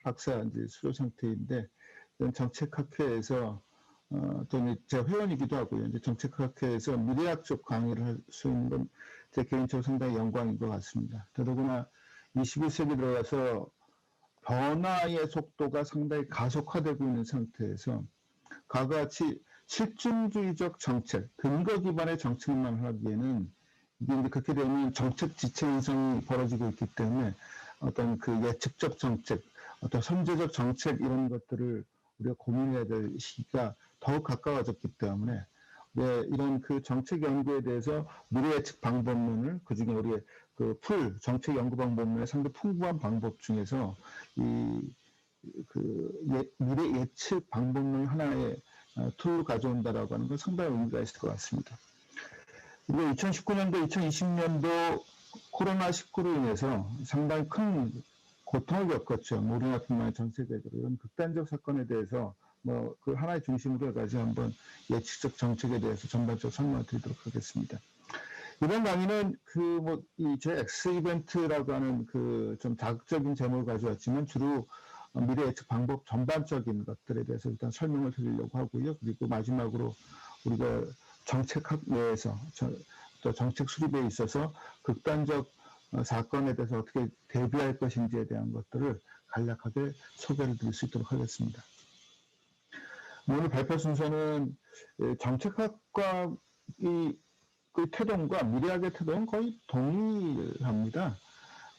박사 이제 수료 상태인데, 정책학회에서 또 제가 회원이기도 하고요. 이제 정책학회에서 미래학 쪽 강의를 할 수 있는 건 제 개인적으로 상당히 영광인 것 같습니다. 더더구나 21세기 들어가서 변화의 속도가 상당히 가속화되고 있는 상태에서 과거같이 실증주의적 정책, 근거 기반의 정책만 하기에는 이게 이제 그렇게 되면 정책 지체 현상이 벌어지고 있기 때문에 어떤 그 예측적 정책, 어떤 선제적 정책 이런 것들을 우리가 고민해야 될 시기가 더욱 가까워졌기 때문에 이런 그 정책 연구에 대해서 미래 예측 방법론을 그중에 우리의 그 정책 연구 방법론의 상당히 풍부한 방법 중에서 미래 예측 방법론 하나의 툴로 가져온다라고 하는 건 상당히 의미가 있을 것 같습니다. 그리고 2019년도, 2020년도 코로나19로 인해서 상당히 큰 고통을 겪었죠. 우리나라뿐만 아니라 전 세계적으로. 이런 극단적 사건에 대해서 그 하나의 중심으로 해가지고 한번 예측적 정책에 대해서 전반적으로 설명을 드리도록 하겠습니다. 이번 강의는 제 X 이벤트라고 하는 좀 자극적인 제목을 가져왔지만 주로 미래 예측 방법 전반적인 것들에 대해서 일단 설명을 드리려고 하고요. 그리고 마지막으로 우리가 정책학 내에서 또 정책 수립에 있어서 극단적 사건에 대해서 어떻게 대비할 것인지에 대한 것들을 간략하게 소개를 드릴 수 있도록 하겠습니다. 오늘 발표 순서는 정책학과 그 태동과 미래학의 태동은 거의 동일합니다.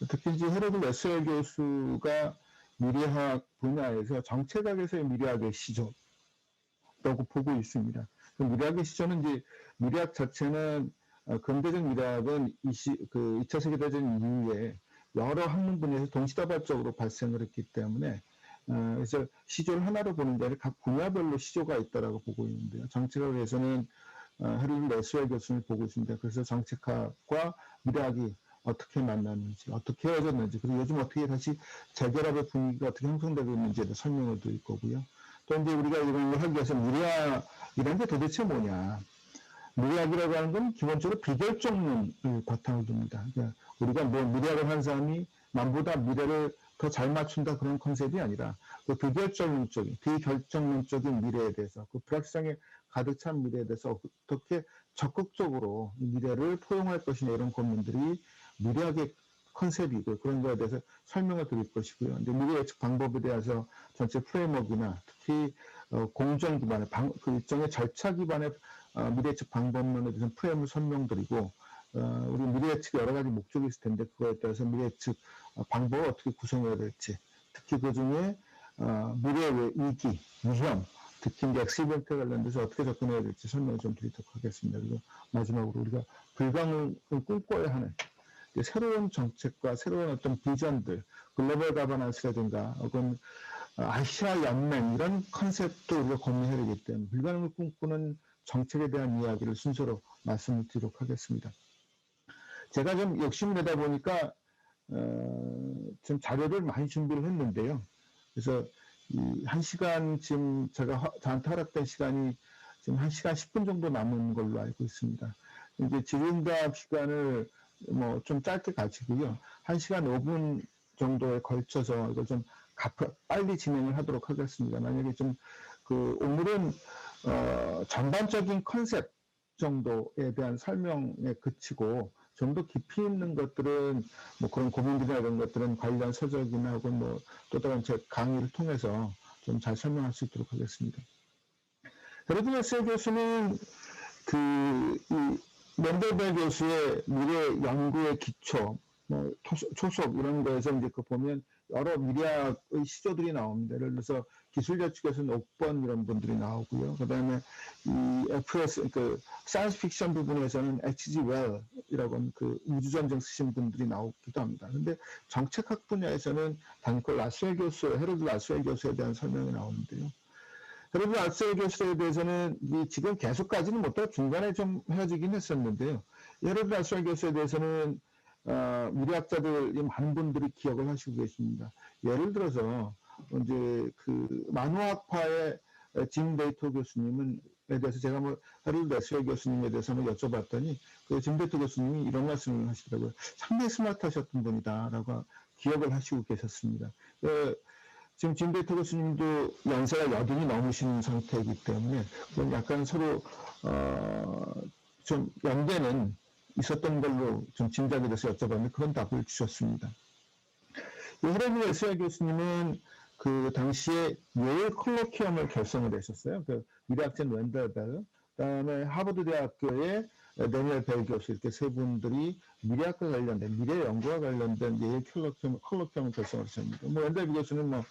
특히 이제 헤러드 레스웰 교수가 미래학 분야에서 정책학에서의 미래학의 시조라고 보고 있습니다. 미래학의 시조는 이제 미래학 자체는 근대적 미래학은 2차 세계대전 이후에 여러 학문 분야에서 동시다발적으로 발생을 했기 때문에 그래서 시조를 하나로 보는 게 아니라 각 분야별로 시조가 있다라고 보고 있는데요. 정책학에서는 헤러드 레스웰 교수를 보고 있습니다. 그래서 정책학과 미래학이 어떻게 만났는지, 어떻게 헤어졌는지, 그리고 요즘 어떻게 다시 재결합의 분위기가 어떻게 형성되고 있는지에 대해 설명을 드릴 거고요. 또 이제 우리가 이런 걸 하기 위해서 미래학이라는 게 도대체 뭐냐. 미래학이라고 하는 건 기본적으로 비결정론을 바탕을 둡니다. 그러니까 우리가 미래학을 한 사람이 남보다 미래를 더 잘 맞춘다 그런 컨셉이 아니라 그 비결정론적인 미래에 대해서 그 불확실성에 가득 찬 미래에 대해서 어떻게 적극적으로 미래를 포용할 것이냐 이런 고민들이 미래학의 컨셉이고 그런 거에 대해서 설명을 드릴 것이고요. 이제 미래 예측 방법에 대해서 전체 프레임워크나 특히 공정 기반의 일종의 절차 기반의 미래 예측 방법론에 대해서 프레임을 설명드리고 우리 미래 예측에 여러 가지 목적이 있을 텐데 그거에 따라서 미래 예측 방법을 어떻게 구성해야 될지 특히 그 중에 미래의 위기, 위험 특히 이제 X 이벤트에 관련돼서 어떻게 접근해야 될지 설명을 좀 드리도록 하겠습니다. 그리고 마지막으로 우리가 불가능을 꿈꿔야 하는 새로운 정책과 새로운 어떤 비전들, 글로벌 가버넌스라든가 혹은 아시아 연맹 이런 컨셉도 우리가 고민해야 되기 때문에 불가능을 꿈꾸는 정책에 대한 이야기를 순서로 말씀을 드리도록 하겠습니다. 제가 좀 욕심을 내다 보니까 좀 자료를 많이 준비를 했는데요. 그래서 이 1시간 지금 저한테 허락된 시간이 지금 1시간 10분 정도 남은 걸로 알고 있습니다. 이제 질의응답 시간을 좀 짧게 가지고요. 1시간 5분 정도에 걸쳐서 이걸 좀 빨리 진행을 하도록 하겠습니다. 만약에 오늘은 전반적인 컨셉 정도에 대한 설명에 그치고 좀 더 깊이 있는 것들은 그런 고민들이나 이런 것들은 관련 서적이나 혹은 또 다른 제 강의를 통해서 좀 잘 설명할 수 있도록 하겠습니다. 헤러드 레스웰 교수는 멘델벨 교수의 미래 연구의 기초, 초속 이런 거에서 이제 보면 여러 미래학의 시조들이 나옵니다. 예를 들어서 기술자 측에서는 옥번 이런 분들이 나오고요. 그 다음에 이 FS, 사이언스 픽션 부분에서는 H.G. 웰이라고 하는 우주전쟁 쓰신 분들이 나오기도 합니다. 근데 정책학 분야에서는 단코 헤러드 라스웰 교수에 대한 설명이 나오는데요. 헤러드 라스웰 교수에 대해서는 지금 계속 가지는 못하고 중간에 좀 헤어지긴 했었는데요. 헤러드 라스웰 교수에 대해서는 미래학자들 많은 분들이 기억을 하시고 계십니다. 예를 들어서 이제 만화학파의 짐 데이터 교수님에 대해서 제가 헤러드 레스웰 교수님에 대해서는 여쭤봤더니 짐 데이터 교수님이 이런 말씀을 하시더라고요. 상당히 스마트하셨던 분이다라고 기억을 하시고 계셨습니다. 지금 진베이터 교수님도 연세가 80이 넘으신 상태이기 때문에 약간 서로 좀 연대는 있었던 걸로 좀 짐작이 돼서 여쭤봤는데 그런 답을 주셨습니다. 헤럴드 웨슬리 교수님은 그 당시에 예일 콜로키엄을 결성을 했었어요. 그 미래학자인 웬덜 벨, 그다음에 하버드 대학교의 데니얼 벨 교수 이렇게 세 분들이 미래학과 관련된 미래 연구와 관련된 예일 콜로키엄을 결성을 했습니다. 웬덜 벨 교수는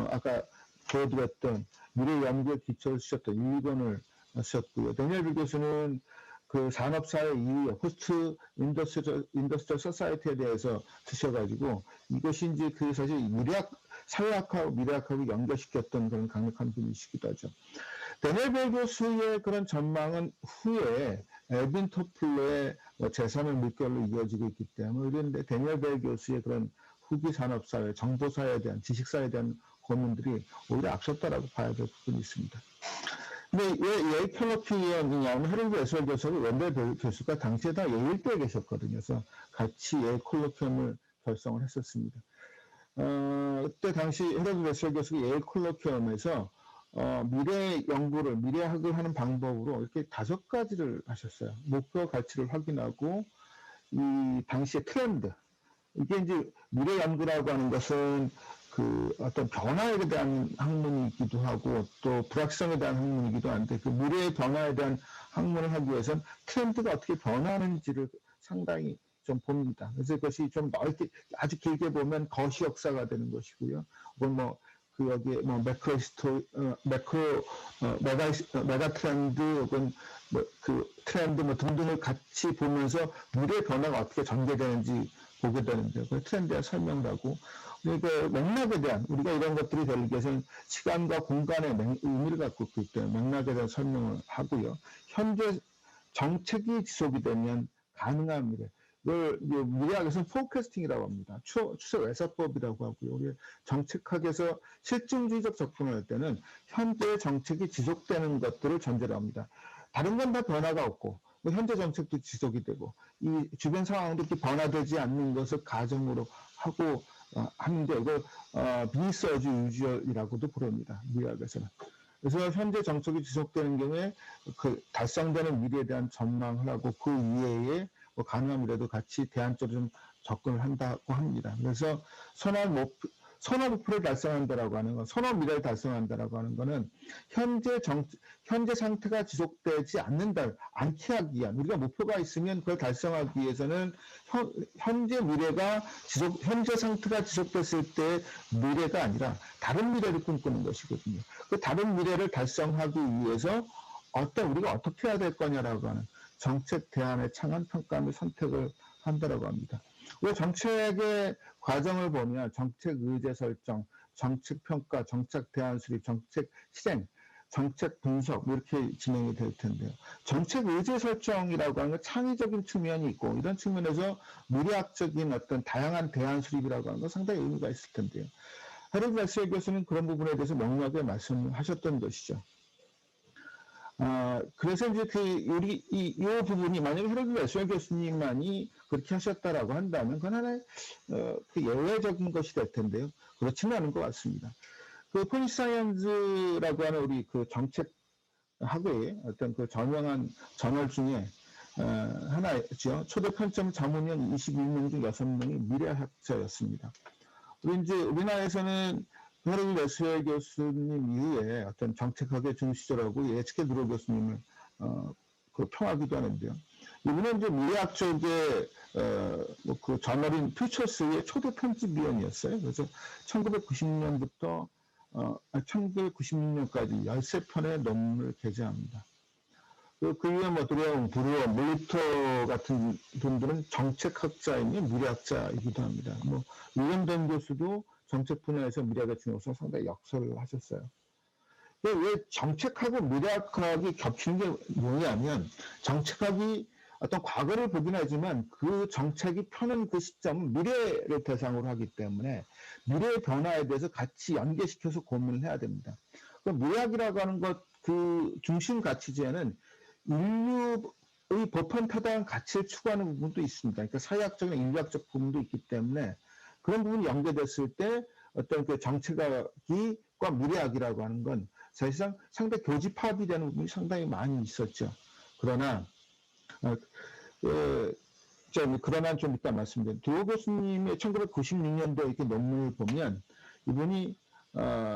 아까 보여드렸던 미래 연구에 기초를 쓰셨던 유의권을 쓰셨고요. 데니얼 벨 교수는 그 산업사회 이후에 포스트 인더스트리얼 소사이티에 대해서 쓰셔가지고 이것이 이제 그 사실 사회학하고 미래학하고 연결시켰던 그런 강력한 분이시기도 하죠. 데니얼 벨 교수의 그런 전망은 후에 엘빈 토플러의 제3의 물결로 이어지고 있기 때문에 그런데 데니얼 벨 교수의 그런 후기 산업사회, 정보사회에 대한 지식사회에 대한 고민들이 오히려 앞섰다라고 봐야 될 부분이 있습니다. 근데 왜 예일 콜로키엄이냐면 헤럴드 웨슬리 교수가 웬덜 벨 교수가 당시에 다 예일대에 계셨거든요. 그래서 같이 예일 콜로키엄을 결성을 했었습니다. 그때 당시 헤럴드 웨슬리 교수가 예일 콜로키엄에서 미래 연구를, 미래학을 하는 방법으로 이렇게 5가지를 하셨어요. 목표 가치를 확인하고, 이 당시의 트렌드. 이게 이제 미래 연구라고 하는 것은 그 어떤 변화에 대한 학문이기도 하고 또 불확실성에 대한 학문이기도 한데 그 미래의 변화에 대한 학문을 하기 위해서는 트렌드가 어떻게 변하는지를 상당히 좀 봅니다. 그래서 그것이 좀 넓게 아주 길게 보면 거시 역사가 되는 것이고요. 혹은 그 여기에 메가 트렌드 혹은 그 트렌드 등등을 같이 보면서 미래 변화가 어떻게 전개되는지 보게 되는데요. 그 트렌드에 설명을 하고 그러니까 맥락에 대한 우리가 이런 것들이 되기 위해서는 시간과 공간의 의미를 갖고 있기 때문에 맥락에 대한 설명을 하고요. 현재 정책이 지속이 되면 가능한 미래. 이걸 미래학에서는 포캐스팅이라고 합니다. 추석 예사법이라고 하고요. 우리 정책학에서 실증주의적 접근을 할 때는 현재 정책이 지속되는 것들을 전제로 합니다. 다른 건 다 변화가 없고 현재 정책도 지속이 되고 이 주변 상황도 이렇게 변화되지 않는 것을 가정으로 하고 하는데 이걸 비서주 유주얼이라고도 부릅니다. 미래학에서는. 그래서 현재 정책이 지속되는 경우에 그 달성되는 미래에 대한 전망을 하고 그 이외에 가능한 미래도 같이 대안적으로 좀 접근을 한다고 합니다. 그래서 선호 목표를 달성한다라고 하는 건, 선호 미래를 달성한다라고 하는 거는 현재 상태가 지속되지 않게 하기 위한, 우리가 목표가 있으면 그걸 달성하기 위해서는 현재 상태가 지속됐을 때 미래가 아니라 다른 미래를 꿈꾸는 것이거든요. 그 다른 미래를 달성하기 위해서 우리가 어떻게 해야 될 거냐라고 하는 정책 대안의 창안 평가 및 선택을 한다라고 합니다. 왜 정책의 과정을 보면 정책 의제 설정, 정책 평가, 정책 대안 수립, 정책 실행, 정책 분석 이렇게 진행이 될 텐데요. 정책 의제 설정이라고 하는 건 창의적인 측면이 있고 이런 측면에서 미래학적인 어떤 다양한 대안 수립이라고 하는 건 상당히 의미가 있을 텐데요. 헤럴드 웨슬리 교수는 그런 부분에 대해서 명확하게 말씀하셨던 것이죠. 그래서 이제 이 부분이 만약에 헤럴드 웨슬리 교수님만이 그렇게 하셨다라고 한다면 그건 하나의 그 예외적인 것이 될 텐데요. 그렇지는 않은 것 같습니다. 그 폴리사이언스라고 하는 우리 그 정책학의 어떤 그 저명한 저널 중에 하나였죠. 초대 편점 자문위원 21명 중 6명이 미래학자였습니다. 우리나라에서는 헤럴드 웨슬리 교수님 이후에 어떤 정책학의 중시자라고 예측해 누로 교수님을 평하기도 하는데요. 이분은 이제 미래학 쪽의 그 저널인 퓨처스의 초대 편집위원이었어요. 그래서 1990년부터 1996년까지 13편의 논문을 게재합니다. 그 이후에 드레옹, 브루어, 몰리터 같은 분들은 정책학자이며 미래학자이기도 합니다. 윌리엄 던 교수도 정책 분야에서 미래학의 중요성을 상당히 역설을 하셨어요. 왜 정책하고 미래학이 겹치는 게 뭐냐면 정책학이 어떤 과거를 보긴 하지만 그 정책이 펴는 그 시점은 미래를 대상으로 하기 때문에 미래의 변화에 대해서 같이 연계시켜서 고민을 해야 됩니다. 미래학이라고 하는 그 중심 가치제는 인류의 보편타당한 가치를 추구하는 부분도 있습니다. 그러니까 사회학적인 인류학적 부분도 있기 때문에 그런 부분이 연계됐을 때 어떤 그 정책학과 미래학이라고 하는 건 사실상 상당히 교집합이 되는 부분이 상당히 많이 있었죠. 그러나 그러나 좀 이따 말씀드린 도호 교수님의 1996년도 이렇게 논문을 보면 이분이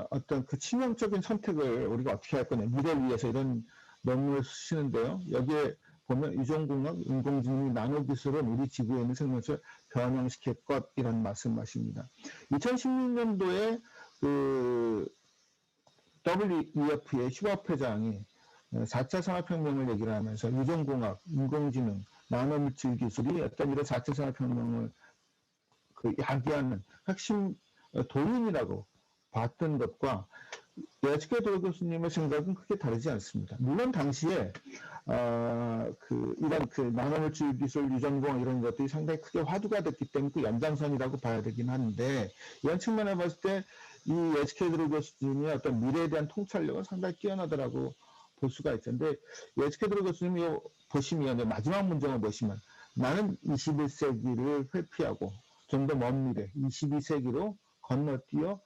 어떤 그 치명적인 선택을 우리가 어떻게 할 거냐 미래를 위해서 이런 논문을 쓰시는데요. 여기에 보면 유전공학, 인공지능, 나노기술은 우리 지구에 있는 생명체를 변형시킬 것 이런 말씀하십니다. 2016년도에 그 WEF의 슈밥 회장이 4차 산업혁명을 얘기를 하면서 유전공학, 인공지능, 나노물질 기술이 어떤 이런 4차 산업혁명을 그 야기하는 핵심 도인이라고 봤던 것과 HK 도호 교수님의 생각은 크게 다르지 않습니다. 물론 당시에 이런 그 나노물질 기술, 유전공학 이런 것들이 상당히 크게 화두가 됐기 때문에 그 연장선이라고 봐야 되긴 하는데 이런 측면에 봤을 때 이 HK 도호 교수님의 어떤 미래에 대한 통찰력은 상당히 뛰어나더라고 볼 수가 있죠. 근데 HK 도호 교수님이 보시면 마지막 문장을 보시면 나는 21세기를 회피하고 좀 더 먼 미래 22세기로 건너뛰어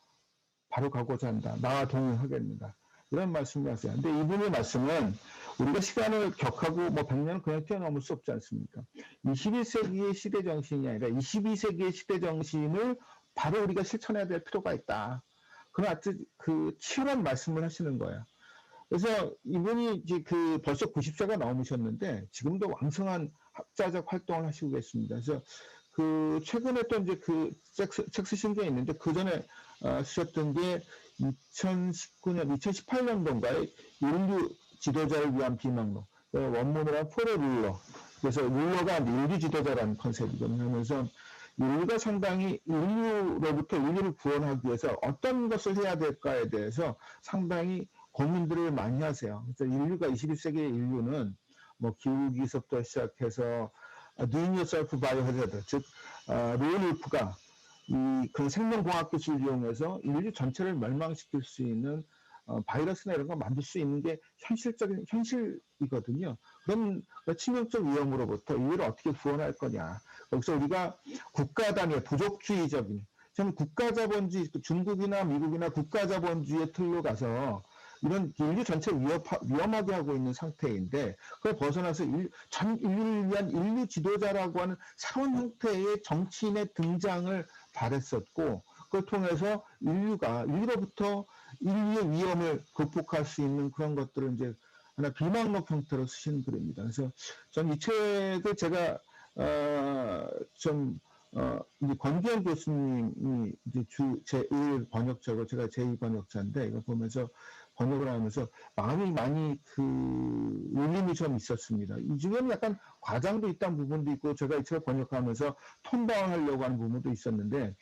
바로 가고자 한다. 나와 동행하겠습니다. 이런 말씀을 하세요. 근데 이분의 말씀은 우리가 시간을 격하고 뭐 100년을 그냥 뛰어넘을 수 없지 않습니까? 21세기의 시대 정신이 아니라 22세기의 시대 정신을 바로 우리가 실천해야 될 필요가 있다. 그런 아주 그 치열한 말씀을 하시는 거예요. 그래서 이분이 이제 그 벌써 90세가 넘으셨는데 지금도 왕성한 학자적 활동을 하시고 계십니다. 그래서 그 최근에 또 이제 그 책 쓰신 게 있는데 그 전에 쓰셨던 게 2019년, 2018년도인가에 인류 지도자를 위한 비망록. 원문으로 한 포레 룰러. 그래서 룰러가 인류 지도자라는 컨셉이거든요. 그래서 인류가 상당히 인류로부터 인류를 구원하기 위해서 어떤 것을 해야 될까에 대해서 상당히 고민들을 많이 하세요. 그래서 인류가 21세기의 인류는 뭐 기후기습부터 시작해서 doing yourself biohazard, 즉 로울프가 그런 생명공학 기술을 이용해서 인류 전체를 멸망시킬 수 있는 바이러스나 이런 거 만들 수 있는 게 현실이거든요. 그런 치명적 위험으로부터 인류를 어떻게 구원할 거냐. 여기서 우리가 국가 단위의 부족주의적인, 좀 국가자본주의, 중국이나 미국이나 국가자본주의의 틀로 가서 이런 인류 전체 위험하게 하고 있는 상태인데 그걸 벗어나서 전 인류를 위한 인류 지도자라고 하는 새로운 형태의 정치인의 등장을 바랬었고 그걸 통해서 인류로부터 인류의 위험을 극복할 수 있는 그런 것들을 이제 하나 비망록 형태로 쓰신 글입니다. 그래서 전 이 책을 제가 이제 권기현 교수님이 이제 제1 번역자고 제가 제2 번역자인데 이거 보면서 번역을 하면서 마음이 많이 울림이 좀 있었습니다. 이 중에는 약간 과장도 있다는 부분도 있고 제가 이 책을 번역하면서 톤다운 하려고 하는 부분도 있었는데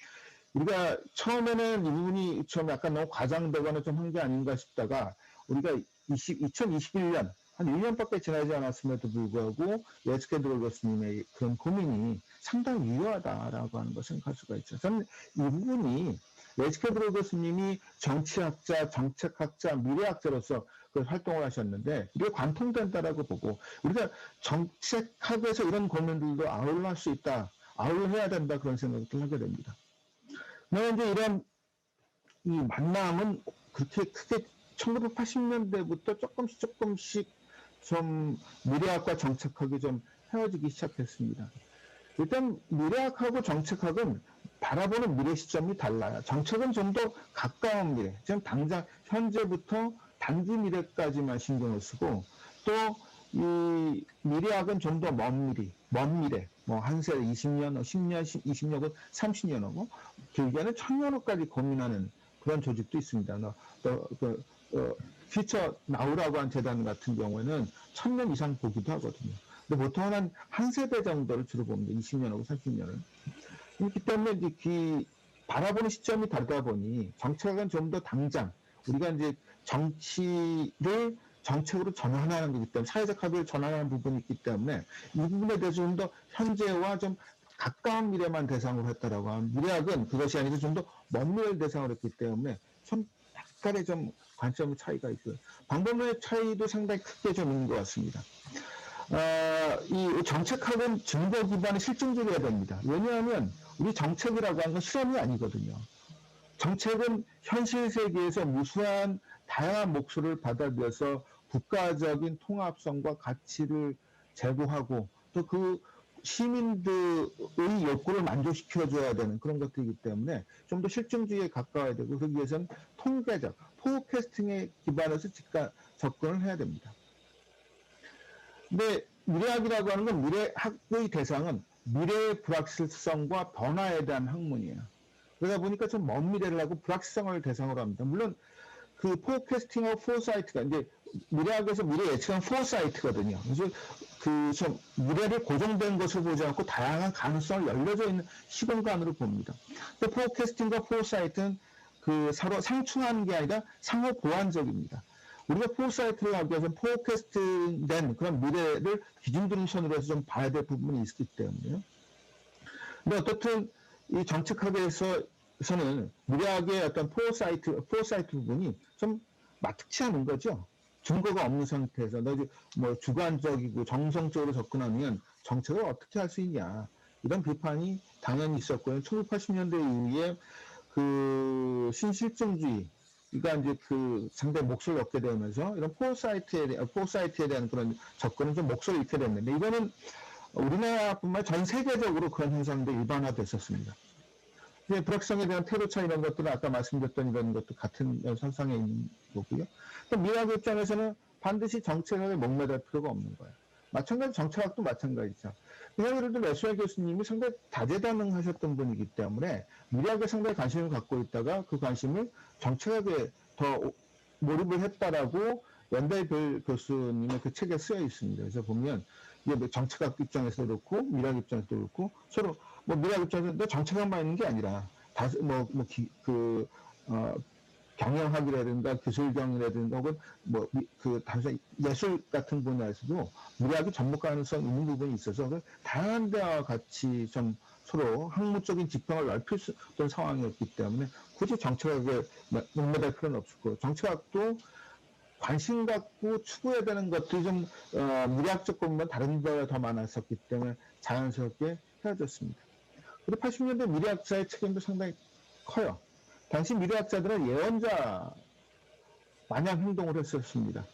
우리가 처음에는 이 부분이 좀 약간 너무 과장되거나 좀 한 게 아닌가 싶다가 우리가 2021년 한 1년밖에 지나지 않았음에도 불구하고 HK 도호 교수님의 그런 고민이 상당히 유효하다라고 하는 걸 생각할 수가 있죠. 저는 이 부분이 HK 도호 교수님이 정치학자, 정책학자, 미래학자로서 그 활동을 하셨는데 이게 관통된다라고 보고 우리가 정책학에서 이런 고민들도 아울러 할 수 있다, 아울러 해야 된다 그런 생각을 하게 됩니다. 그런데 이제 이런 이 만남은 그렇게 크게 1980년대부터 조금씩 좀 미래학과 정책학이 좀 헤어지기 시작했습니다. 일단 미래학하고 정책학은 바라보는 미래 시점이 달라요. 정책은 좀 더 가까운 미래, 지금 당장 현재부터 단기 미래까지만 신경을 쓰고 또 이 미래학은 좀 더 먼 미래, 뭐 한 세대 20년, 10년, 20년, 30년 하고 길게는 1000년 후까지 고민하는 그런 조직도 있습니다. 퓨처 나우라고 한 재단 같은 경우에는 1000년 이상 보기도 하거든요. 근데 보통은 한 세대 정도를 주로 봅니다. 20년하고 30년을. 그렇기 때문에 이제 바라보는 시점이 다르다 보니 정책은 좀 더 당장 우리가 이제 정치를 정책으로 전환하는 거기 때문에 사회적 합의를 전환하는 부분이 있기 때문에 이 부분에 대해서 좀 더 현재와 좀 가까운 미래만 대상으로 했다라고 하면 미래학은 그것이 아니라 좀 더 먼 미래를 대상으로 했기 때문에 좀 약간의 좀 관점 차이가 있고요. 방법론의 차이도 상당히 크게 좀 있는 것 같습니다. 이 정책학은 증거 기반의 실증적이어야 됩니다. 왜냐하면 우리 정책이라고 하는 건 실험이 아니거든요. 정책은 현실 세계에서 무수한 다양한 목소리를 받아들여서 국가적인 통합성과 가치를 제고하고 또 그 시민들의 욕구를 만족시켜줘야 되는 그런 것들이기 때문에 좀 더 실증주의에 가까워야 되고 그러기 위해서는 통계적, 포캐스팅에 기반해서 접근을 해야 됩니다. 근데 미래학이라고 하는 건 미래학의 대상은 미래의 불확실성과 변화에 대한 학문이에요. 그러다 보니까 좀 먼 미래를 하고 불확실성을 대상으로 합니다. 물론 그 포캐스팅하고 포사이트가 이제 미래학에서 미래 예측은 포사이트거든요. 그래서 그 좀 미래를 고정된 것을 보지 않고 다양한 가능성을 열려져 있는 시공간으로 봅니다. 포캐스팅과 포사이트는 그 서로 상충하는 게 아니라 상호 보완적입니다. 우리가 포사이트를 하기 위해서는 포캐스팅된 그런 미래를 기준등선으로 해서 좀 봐야 될 부분이 있기 때문에요. 근데 어떻든 이 정책학에서는 미래학의 어떤 포사이트 부분이 좀 마뜩치 않은 거죠. 증거가 없는 상태에서 뭐 주관적이고 정성적으로 접근하면 정책을 어떻게 할 수 있냐 이런 비판이 당연히 있었고요. 1980년대 이후에 그 신실증주의가 이제 그 상당히 목소리를 얻게 되면서 이런 포사이트에 대한 그런 접근은 좀 목소리를 잃게 됐는데 이거는 우리나라뿐만 전 세계적으로 그런 현상도 일반화됐었습니다. 불확성에 대한 태도차 이런 것들은 아까 말씀드렸던 이런 것도 같은 선상에 있는 거고요. 또 미래학 입장에서는 반드시 정책학에 목매달 필요가 없는 거예요. 마찬가지 정책학도 마찬가지죠. 그냥 예를 들어 레수아 교수님이 상당히 다재다능하셨던 분이기 때문에 미래학에 상당히 관심을 갖고 있다가 그 관심을 정책학에 더 몰입을 했다라고 연달별 교수님의 그 책에 쓰여 있습니다. 그래서 보면 이게 정책학 입장에서 그렇고 미래학 입장에서도 그렇고 서로 뭐 미래학 입장에서 정책학만 있는 게 아니라 경영학이라든가 기술경이라든가 혹은 단순히 예술 같은 분야에서도 미래학이 접목 가능성 있는 부분이 있어서 다양한 데와 같이 좀 서로 학문적인 지평을 넓힐 수 있는 상황이었기 때문에 굳이 정책학에 목매달 필요는 없었고 정책학도 관심 갖고 추구해야 되는 것들이 좀 미래학적 부분은 다른 데가 더 많았었기 때문에 자연스럽게 헤어졌습니다. 그리고 80년대 미래학자의 책임도 상당히 커요. 당시 미래학자들은 예언자 마냥 행동을 했었습니다.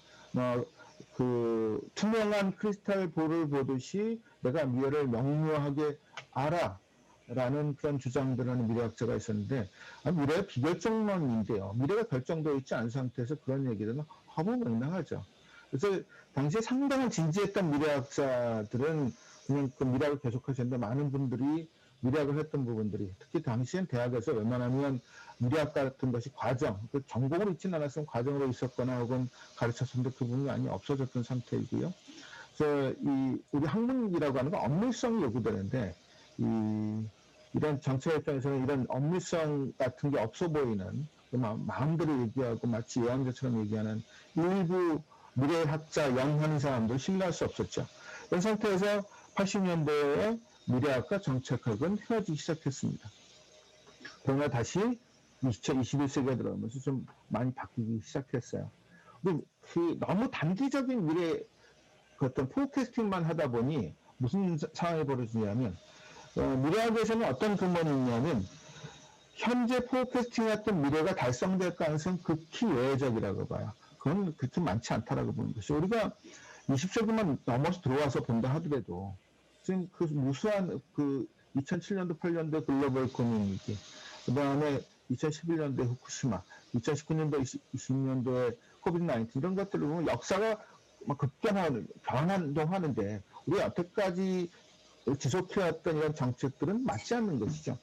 그 투명한 크리스탈 볼을 보듯이 내가 미래를 명료하게 알아라는 그런 주장들을 하는 미래학자가 있었는데 미래가 비결정론인데요. 미래가 결정되어 있지 않은 상태에서 그런 얘기들은 허무맹랑하죠. 그래서 당시에 상당한 진지했던 미래학자들은 그냥 그 미래학을 계속하셨는데 많은 분들이 미래학을 했던 부분들이 특히 당시엔 대학에서 웬만하면 미래학 같은 것이 과정, 그 전공으로 있지는 않았으면 과정으로 있었거나 혹은 가르쳤었는데 그 부분이 많이 없어졌던 상태이고요. 그래서 우리 학문이라고 하는 건 업무성이 요구되는데 이런 정책 입장에서는 이런 업무성 같은 게 없어 보이는 마음대로 얘기하고 마치 예언자처럼 얘기하는 일부 미래학자 연하는 사람들 신뢰할 수 없었죠. 이런 상태에서 80년대에 미래학과 정책학은 헤어지기 시작했습니다. 그러나 다시 21세기에 들어오면서 좀 많이 바뀌기 시작했어요. 너무 단기적인 미래 어떤 포캐스팅만 하다 보니 무슨 상황이 벌어지냐면 미래학에서는 어떤 근본이 있냐면 현재 포캐스팅했던 미래가 달성될 가능성은 극히 예외적이라고 봐요. 그건 그렇게 많지 않다라고 보는 것이죠. 우리가 20세기만 넘어서 들어와서 본다 하더라도 지금 그 무수한 2007년도 8년도 글로벌 커뮤니티, 그 다음에 2011년도에 후쿠시마, 2019년도 20년도에 코비드-19 이런 것들을 보면 역사가 변화하는데 우리가 여태까지 지속해왔던 이런 정책들은 맞지 않는 것이죠.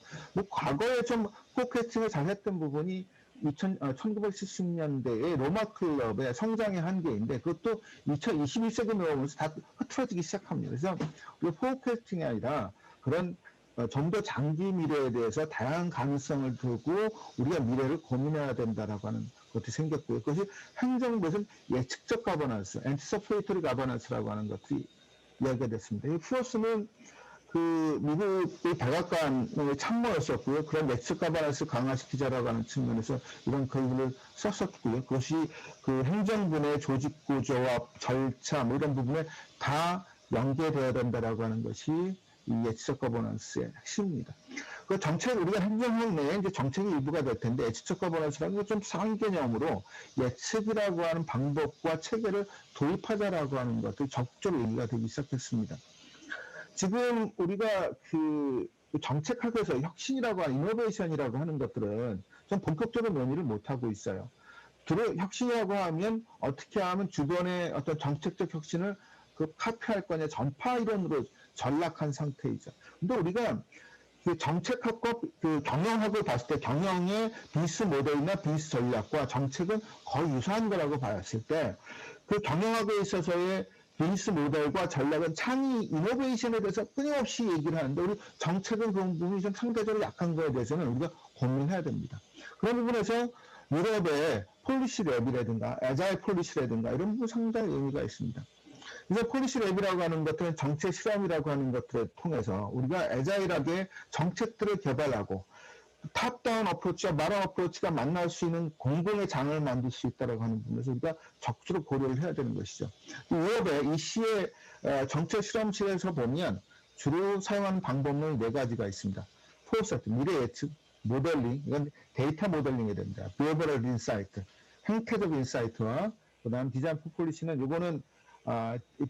과거에 좀 포캐스팅을 잘했던 부분이 1970년대의 로마 클럽의 성장의 한계인데 그것도 21세기 넘어오면서 다 흐트러지기 시작합니다. 그래서 우리 포캐스팅이 아니라 그런 좀 더 장기 미래에 대해서 다양한 가능성을 두고 우리가 미래를 고민해야 된다라고 하는 것이 생겼고요. 그것이 행정부에서는 예측적 가버넌스, 엔티서페이터리 가버넌스라고 하는 것이 이야기가 됐습니다. 이 프로스는 미국의 백악관의 참모였었고요. 그런 예측 가버넌스 강화시키자라고 하는 측면에서 이런 글을 썼었고요. 그것이 행정부 내 조직 구조와 절차 이런 부분에 다 연계되어야 된다라고 하는 것이 이 예측적 거버넌스의 핵심입니다. 그 정책, 우리가 행정학 내에 이제 정책의 일부가 될 텐데, 예측적 거버넌스라는 건 좀 상위 개념으로 예측이라고 하는 방법과 체계를 도입하자라고 하는 것들이 적극적으로 얘기가 되기 시작했습니다. 지금 우리가 그 정책학에서 혁신이라고 하는 이노베이션이라고 하는 것들은 좀 본격적으로 논의를 못하고 있어요. 주로 혁신이라고 하면 어떻게 하면 주변의 어떤 정책적 혁신을 그 카피할 거냐 전파 이론으로 전락한 상태이죠. 근데 우리가 그 정책학과 그 경영학을 봤을 때 경영의 비즈니스 모델이나 비즈니스 전략과 정책은 거의 유사한 거라고 봤을 때 그 경영학에 있어서의 비즈니스 모델과 전략은 창의 이노베이션에 대해서 끊임없이 얘기를 하는데 우리 정책은 그 부분이 좀 상대적으로 약한 거에 대해서는 우리가 고민해야 됩니다. 그런 부분에서 유럽의 폴리시 랩이라든가 애자일 폴리시 랩이라든가 이런 부분 상당히 의미가 있습니다. 그래서 폴리시 랩이라고 하는 것들은 정책 실험이라고 하는 것들을 통해서 우리가 애자일하게 정책들을 개발하고 탑다운 어프로치와 마럼 어프로치가 만날 수 있는 공공의 장을 만들 수 있다고 하는 부분에서 우리가 적극적으로 고려를 해야 되는 것이죠. 유럽의 이 시의 정책 실험실에서 보면 주로 사용하는 방법은 4가지가 있습니다. 포스트, 미래 예측, 모델링, 이건 데이터 모델링이 됩니다. 비헤버럴 인사이트, 행태적 인사이트와 그다음 디자인 포폴리시는 이거는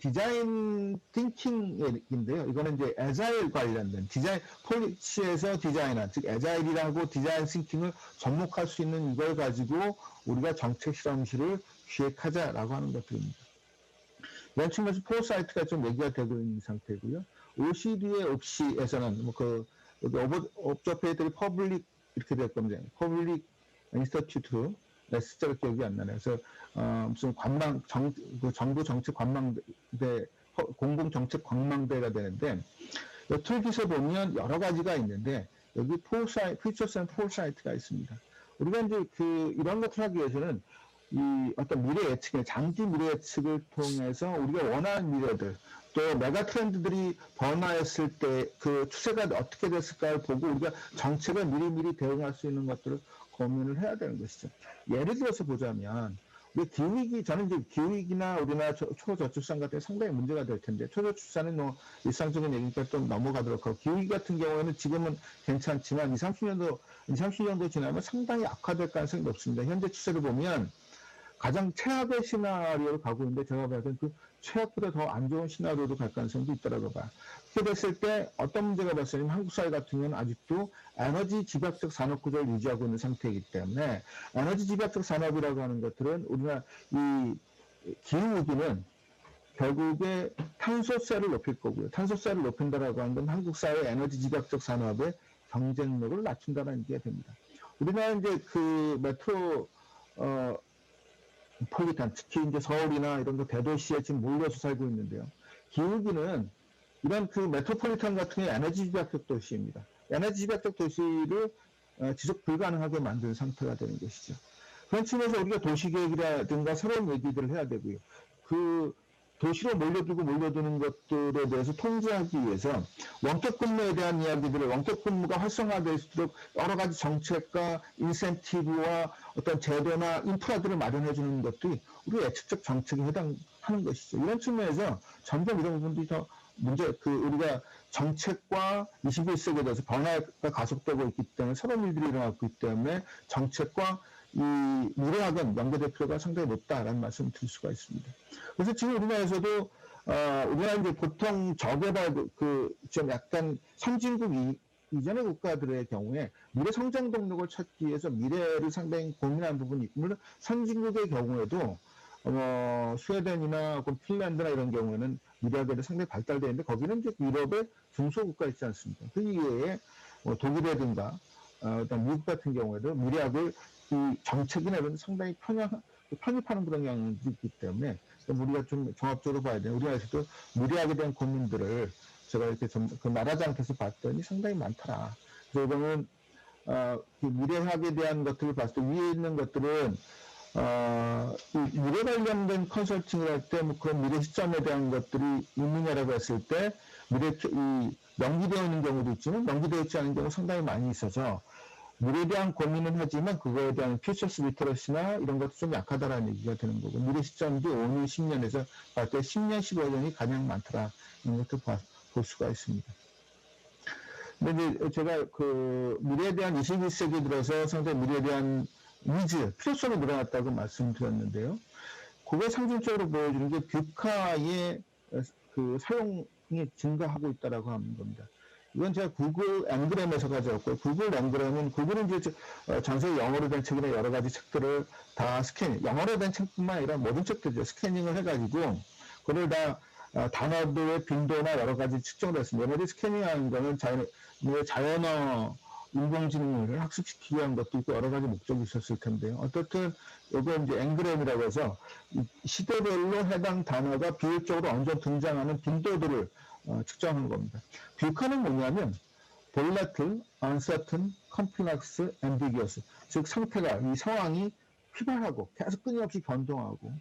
디자인 띵킹인데요. 이거는 이제 애자일 관련된 디자인 폴리시에서 디자인한 즉 애자일이라고 디자인 띵킹을 접목할 수 있는 이걸 가지고 우리가 정책 실험실을 기획하자라고 하는 것들입니다. 이런 측면에서 포사이트가 좀 얘기가 되고 있는 상태고요. OECD의 옵시에서는 여기 업저페이터리 퍼블릭 이렇게 될 겁니다. 퍼블릭 인스티튜트 숫자가 기억이 안 나네요. 그래서 무슨 정부 정책 관망대, 공공 정책 관망대가 되는데 이 툴깃에 보면 여러 가지가 있는데 여기 피처스 앤 폴사이트가 있습니다. 우리가 이제 이런 것을 하기 위해서는 이 어떤 미래 예측, 장기 미래 예측을 통해서 우리가 원하는 미래들 또 메가 트렌드들이 변화했을 때 그 추세가 어떻게 됐을까를 보고 우리가 정책을 미리미리 대응할 수 있는 것들을 고민을 해야 되는 것이죠. 예를 들어서 보자면 우리 기후위기, 저는 이제 기후위기나 우리나라 초저출산 같은 게 상당히 문제가 될 텐데 초저출산은 뭐 일상적인 얘기니까 좀 넘어가도록 하고 기후위기 같은 경우에는 지금은 괜찮지만 20, 30년도 지나면 상당히 악화될 가능성이 높습니다. 현재 추세를 보면 가장 최악의 시나리오로 가고 있는데 제가 봤을 때 그 최악보다 더 안 좋은 시나리오로 갈 가능성도 있다고 봐요. 그렇게 됐을 때 어떤 문제가 발생하면 한국 사회 같은 경우는 아직도 에너지 집약적 산업 구조를 유지하고 있는 상태이기 때문에 에너지 집약적 산업이라고 하는 것들은 우리가 이 기후위기는 결국에 탄소세를 높일 거고요. 탄소세를 높인다라고 하는 건 한국 사회 에너지 집약적 산업의 경쟁력을 낮춘다는 얘기가 됩니다. 우리나라 이제 그 메트로 폴리탄, 특히 이제 서울이나 이런 거 대도시에 지금 몰려서 살고 있는데요. 기후기는 이런 그 메트로폴리탄 같은 게 에너지 집약적 도시입니다. 에너지 집약적 도시를 지속 불가능하게 만드는 상태가 되는 것이죠. 그런 측면에서 우리가 도시계획이라든가 새로운 얘기들을 해야 되고요. 그 도시로 몰려드는 것들에 대해서 통제하기 위해서 원격 근무에 대한 이야기들을 원격 근무가 활성화될수록 여러 가지 정책과 인센티브와 어떤 제도나 인프라들을 마련해 주는 것들이 우리 예측적 정책에 해당하는 것이죠. 이런 측면에서 점점 이런 부분들이 더 우리가 정책과 21세기에 대해서 변화가 가속되고 있기 때문에 새로운 일들이 일어나고 있기 때문에 정책과 이 미래학은 연계될 필요가 상당히 높다라는 말씀을 드릴 수가 있습니다. 그래서 지금 우리나라에서도 우리나라 이제 보통 저개발 좀 약간 선진국 이전의 국가들의 경우에 미래 성장 동력을 찾기 위해서 미래를 상당히 고민하는 부분이 있고 물론 선진국의 경우에도 스웨덴이나 핀란드나 이런 경우에는 미래학이 상당히 발달되어 있는데 거기는 이제 유럽의 중소국가 있지 않습니까? 그 이외에 독일이라든가 미국 같은 경우에도 미래학을 이 정책이나 이런 상당히 편입하는 그런 경향들이 있기 때문에 우리가 좀 종합적으로 봐야 돼요. 우리나라에서도 미래학에 대한 고민들을 제가 이렇게 좀 그 말하지 않게서 봤더니 상당히 많더라. 그래서 이거는 미래학에 대한 것들을 봤을 때 위에 있는 것들은 이 미래 관련된 컨설팅을 할 때 뭐 그런 미래 시점에 대한 것들이 있느냐라고 했을 때 연기되어 있는 경우도 있지만 연기되어 있지 않은 경우 상당히 많이 있어서 미래에 대한 고민은 하지만 그거에 대한 퓨처스 리터러시나 이런 것도 좀 약하다라는 얘기가 되는 거고 미래 시점도 5년, 10년에서 봤을 때 10년, 15년이 가장 많더라 이런 것도 볼 수가 있습니다. 근데 이제 제가 그 미래에 대한 21세기 들어서 상당히 미래에 대한 니즈, 필요성이 늘어났다고 말씀드렸는데요. 그걸 상징적으로 보여주는 게 뷰카의 그 사용이 증가하고 있다라고 하는 겁니다. 이건 제가 구글 앵그램에서 가져왔고요. 구글 앵그램은 구글은 이제 전세 영어로 된 책이나 여러 가지 책들을 다 영어로 된 책뿐만 아니라 모든 책들이죠. 스캐닝을 해가지고 그걸 다 단어들의 빈도나 여러 가지 측정을 했습니다. 얘네들이 스캐닝하는 거는 자연어 인공지능을 학습시키기 위한 것도 있고 여러 가지 목적이 있었을 텐데요. 어떻든 이건 이제 앵그램이라고 해서 시대별로 해당 단어가 비율적으로 어느 정도 등장하는 빈도들을 측정하는 겁니다. 뷰카는 뭐냐면 volatile, uncertain, complex, ambiguous. 즉 상태가 이 상황이 휘발하고 계속 끊임없이 변동하고